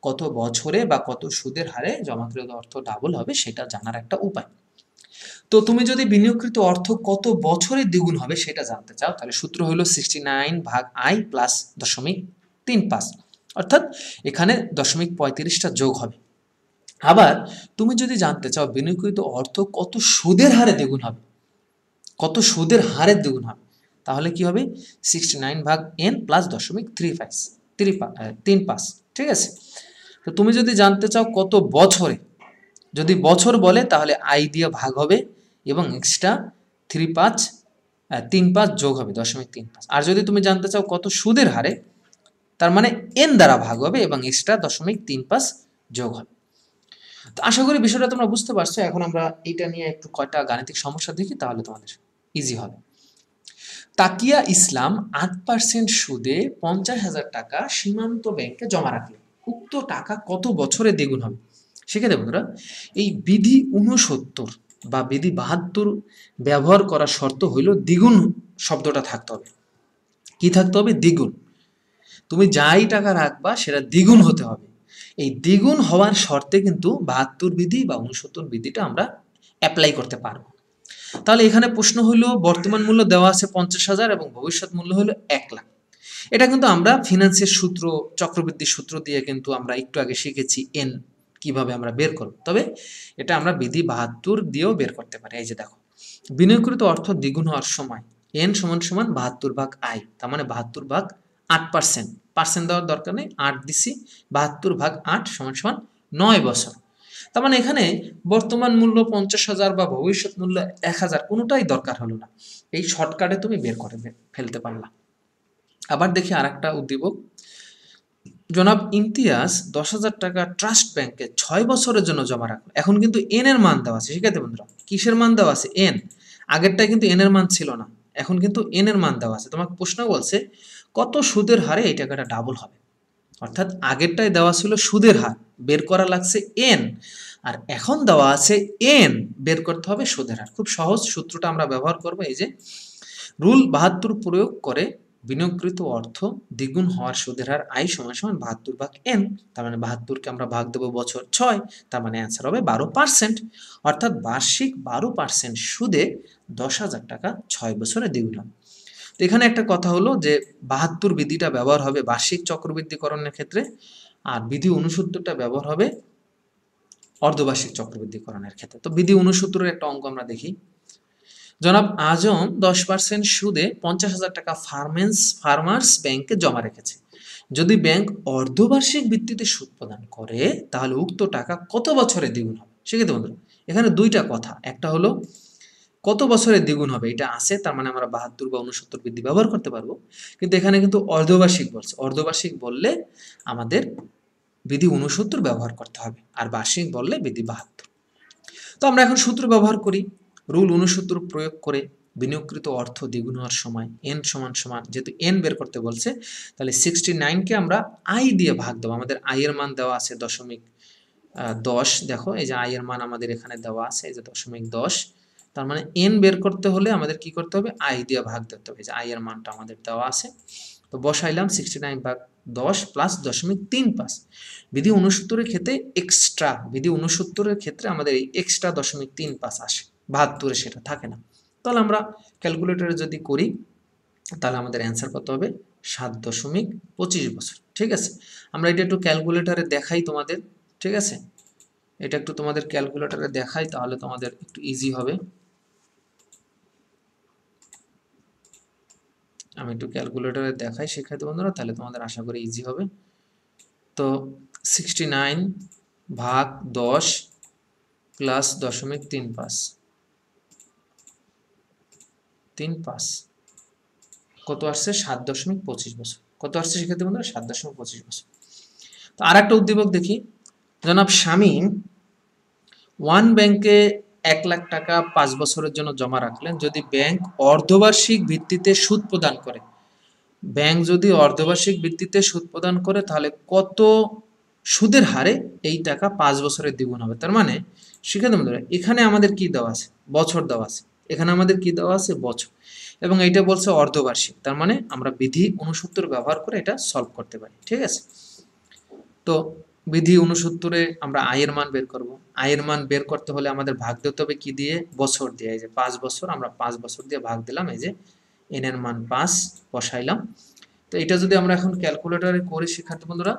কত বছরে বা কত সুদের হারে জমাকৃত অর্থ ডাবল হবে সেটা জানার একটা উপায়। তো তুমি যদি বিনিয়োগকৃত অর্থ কত বছরে দ্বিগুণ হবে সেটা জানতে চাও তাহলে সূত্র হলো 69 ভাগ আই প্লাস 0.35, অর্থাৎ এখানে 0.35টা যোগ হবে। আবার তুমি যদি জানতে চাও বিনিয়োগকৃত অর্থ কত সুদের হারে দ্বিগুণ হবে, কত সুদের হারে দ্বিগুণ হবে, তাহলে কি হবে? 69 ভাগ এন প্লাস 0.35, ঠিক আছে? তো তুমি যদি জানতে চাও কত বছরে, যদি বছর বলে তাহলে আই দিয়ে ভাগ হবে এবং এক্সট্রা 35 যোগ হবে 0.35। আর যদি তুমি জানতে চাও কত সুদের হারে, তার মানে এন দ্বারা ভাগ হবে এবং এক্সট্রা 0.35 যোগ হবে। তো আশা করি বিষয়টা তোমরা বুঝতে পারছো। এখন আমরা এটা নিয়ে একটু কয়টা গাণিতিক সমস্যা দেখি, তাহলে তোমাদের ইজি হবে। তাকিয়া ইসলাম 8% সুদে 50,000 টাকা সীমান্ত ব্যাংকে জমা রাখলেন, উক্ত টাকা কত বছরে দ্বিগুণ হবে? সেক্ষেত্রে বন্ধুরা এই বিধি 69 বা বিধি ৭২ ব্যবহার করার শর্ত হইল দ্বিগুণ শব্দটা থাকতে হবে। কি থাকতে হবে? দ্বিগুণ। তুমি যাই টাকা রাখবা সেটা দ্বিগুণ হতে হবে। এই দ্বিগুণ হওয়ার শর্তে কিন্তু ৭২ বিধি বা ৬৯ বিধিটা আমরা অ্যাপ্লাই করতে পারবো। তাহলে এখানে প্রশ্ন হলো বর্তমান মূল্য দেওয়া আছে 50,000 এবং ভবিষ্যৎ মূল্য হলো 1 লাখ। এটা কিন্তু আমরা ফিনান্সের সূত্র, চক্রবৃদ্ধি সূত্র দিয়ে কিন্তু আমরা একটু আগে শিখেছি এন কিভাবে আমরা বের করব। তবে এটা আমরা বিধি ৭২ দিয়েও বের করতে পারি। এই যে দেখো, বিনিয়োগকৃত অর্থ দ্বিগুণ হওয়ার সময় এন সমান সমান ৭২ ভাগ আই, তার মানে ৭২ ভাগ 8%, পার্সেন্ট দেওয়ার দরকার নেই, 8 দিছি, ৭২ ভাগ 8 সমান সমান 9 বছর। তার মানে এখানে বর্তমান মূল্য 50,000 বা ভবিষ্যৎ মূল্য 1,000 কোনোটাই দরকার হলো না, এই শর্টকাটে তুমি বের করে ফেলতে পারলা। আবার দেখি আরেকটা উদ্দীপক, জনাব ইমতিয়াজ 10,000 টাকা ট্রাস্ট ব্যাংকে 6 বছরের জন্য জমা রাখলো। এখন কিন্তু এন এর মান দেওয়া আছে, ঠিক আছে বন্ধুরা? কিসের মান দেওয়া আছে? এন। আগেরটায় কিন্তু এন এর মান ছিল না, এখন কিন্তু এন এর মান দেওয়া আছে। তোমাকে প্রশ্ন বলছে কত সুদের হারে এই টাকাটা ডাবল হবে। অর্থাৎ আগেরটায় দেওয়া ছিল সুদের হার, বের করা লাগছে এন, আর এখন দেওয়া আছে এন, বের করতে হবে সুদের হার। খুব সহজ সূত্রটা আমরা ব্যবহার করব, এই যে রুল 72 প্রয়োগ করে বিনিয়োগকৃত অর্থ দ্বিগুণ হওয়ার সুদের হার আই সমান সমান 72 ভাগ এন। তার মানে 72কে আমরা ভাগ দেবো বছর 6, তার মানে অ্যান্সার হবে 12%। অর্থাৎ বার্ষিক 12% সুদে 10,000 টাকা 6 বছরে দ্বিগুণ হবে। তো এখানে একটা কথা হলো যে 72 বিধিটা ব্যবহার হবে বার্ষিক চক্রবৃদ্ধিকরণের ক্ষেত্রে, আর বিধি 69টা ব্যবহার হবে অর্ধবার্ষিক চক্রবৃদ্ধিকরণের ক্ষেত্রে। তো বিধি 69-এর একটা অঙ্ক আমরা দেখি। জনাব আজম 10% সুদে 50,000 টাকা ফার্মার্স ব্যাংকে জমা রেখেছে। যদি ব্যাংক অর্ধবার্ষিক ভিত্তিতে সুদ প্রদান করে তাহলে উক্ত টাকা কত বছরে দ্বিগুণ হবে? সেক্ষেত্রে বন্ধুরা এখানে দুইটা কথা, একটা হলো কত বছরে দ্বিগুণ হবে এটা আছে, তার মানে আমরা 72 বা 69 বৃদ্ধি ব্যবহার করতে পারবো। কিন্তু এখানে কিন্তু অর্ধবার্ষিক বলছে, অর্ধবার্ষিক বললে আমাদের বিধি 69 ব্যবহার করতে হবে, আর বার্ষিক বললে বিধি 72। তো আমরা এখন সূত্র ব্যবহার করি। রুল 69 প্রয়োগ করে বিনিয়োগকৃত অর্থ দ্বিগুণ হওয়ার সময় এন সমান সমান, যেহেতু এন বের করতে বলছে তাহলে 69কে আমরা আই দিয়ে ভাগ দেবো। আমাদের আই এর মান দেওয়া আছে 10, দেখো এই যে আই এর মান আমাদের এখানে দেওয়া আছে, এই যে 10.10। তার মানে এন বের করতে হলে আমাদের কি করতে হবে? আই দিয়ে ভাগ দিতে হবে। এই যে আই এর মানটা আমাদের দেওয়া আছে, তো বসাইলাম 69 ভাগ 10 প্লাস 0.35। বিধি 69-এর ক্ষেত্রে এক্সট্রা, বিধি 69-এর ক্ষেত্রে আমাদের এই এক্সট্রা 0.35 আসে, 72-এ সেটা থাকে না। তাহলে আমরা ক্যালকুলেটরে যদি করি তাহলে আমাদের অ্যান্সার কত হবে? 7.25 বছর। ঠিক আছে, আমরা এটা একটু ক্যালকুলেটরে দেখাই তোমাদের, ঠিক আছে? এটা একটু তোমাদের ক্যালকুলেটরে দেখাই, তাহলে তোমাদের একটু ইজি হবে। আমি একটু ক্যালকুলেটরে দেখাই শিক্ষার্থী বন্ধুরা, তাহলে তোমাদের আশা করি ইজি হবে। তো 69 ভাগ 10 প্লাস 0.35 কত আসছে? 7.25 বছর। কত আসছে শিক্ষার্থী বন্ধুরা? 7.25 বছর। তো আর একটা উদ্দীপক দেখি। জনাব শামীম ওয়ান ব্যাংকে 1,00,000 টাকা 5 বছরের জন্য জমা রাখলেন। যদি ব্যাংক অর্ধবার্ষিক ভিত্তিতে সুদ প্রদান করে, ব্যাংক যদি অর্ধবার্ষিক ভিত্তিতে সুদ প্রদান করে তাহলে কত সুদের হারে এই টাকা 5 বছরে দ্বিগুণ হবে? তার মানে শিক্ষার্থী বন্ধুরা এখানে আমাদের কি দেওয়া আছে? বছর দেওয়া আছে। এখানে আমাদের কি দেওয়া আছে? বছর। এবং এইটা বলছে অর্ধবার্ষিক, তার মানে আমরা বিধি 69 ব্যবহার করে এটা সলভ করতে পারি। ঠিক আছে, তো বিধি 69-এ আমরা আয়ের মান বের করব। আয়ের মান বের করতে হলে আমাদের ভাগ দিতে হবে কি দিয়ে? বছর দিয়ে। এই যে 5 বছর, আমরা 5 বছর দিয়ে ভাগ দিলাম, এই যে এন এর মান 5 বসাইলাম। তো এটা যদি আমরা এখন ক্যালকুলেটরে করি শিক্ষার্থী বন্ধুরা,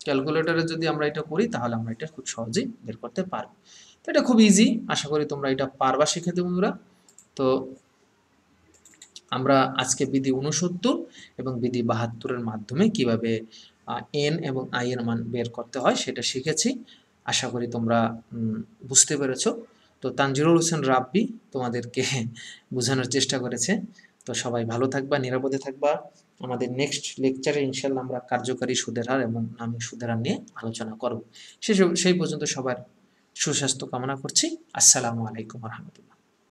ক্যালকুলেটরে যদি আমরা এটা করি তাহলে আমরা এটা খুব সহজেই বের করতে পারবো। তো এটা খুব ইজি, আশা করি তোমরা এটা পারবা শিক্ষার্থী বন্ধুরা। তো আমরা আজকে বিধি 69 এবং বিধি 72-এর মাধ্যমে কিভাবে এন এবং আই এর মান বের করতে হয় সেটা শিখেছি। আশা করি তোমরা বুঝতে পেরেছো। তো তানজিরুল হোসেন রাব্বি তোমাদেরকে বোঝানোর চেষ্টা করেছে। তো সবাই ভালো থাকবা, নিরাপদে থাকবা। আমাদের নেক্সট লেকচারে ইনশাল্লাহ আমরা কার্যকারী সুদের হার এবং নামী সুদের হার নিয়ে আলোচনা করব। সেই পর্যন্ত সবার সুস্বাস্থ্য কামনা করছি। আসসালামু আলাইকুম রহমতুল্লাহ।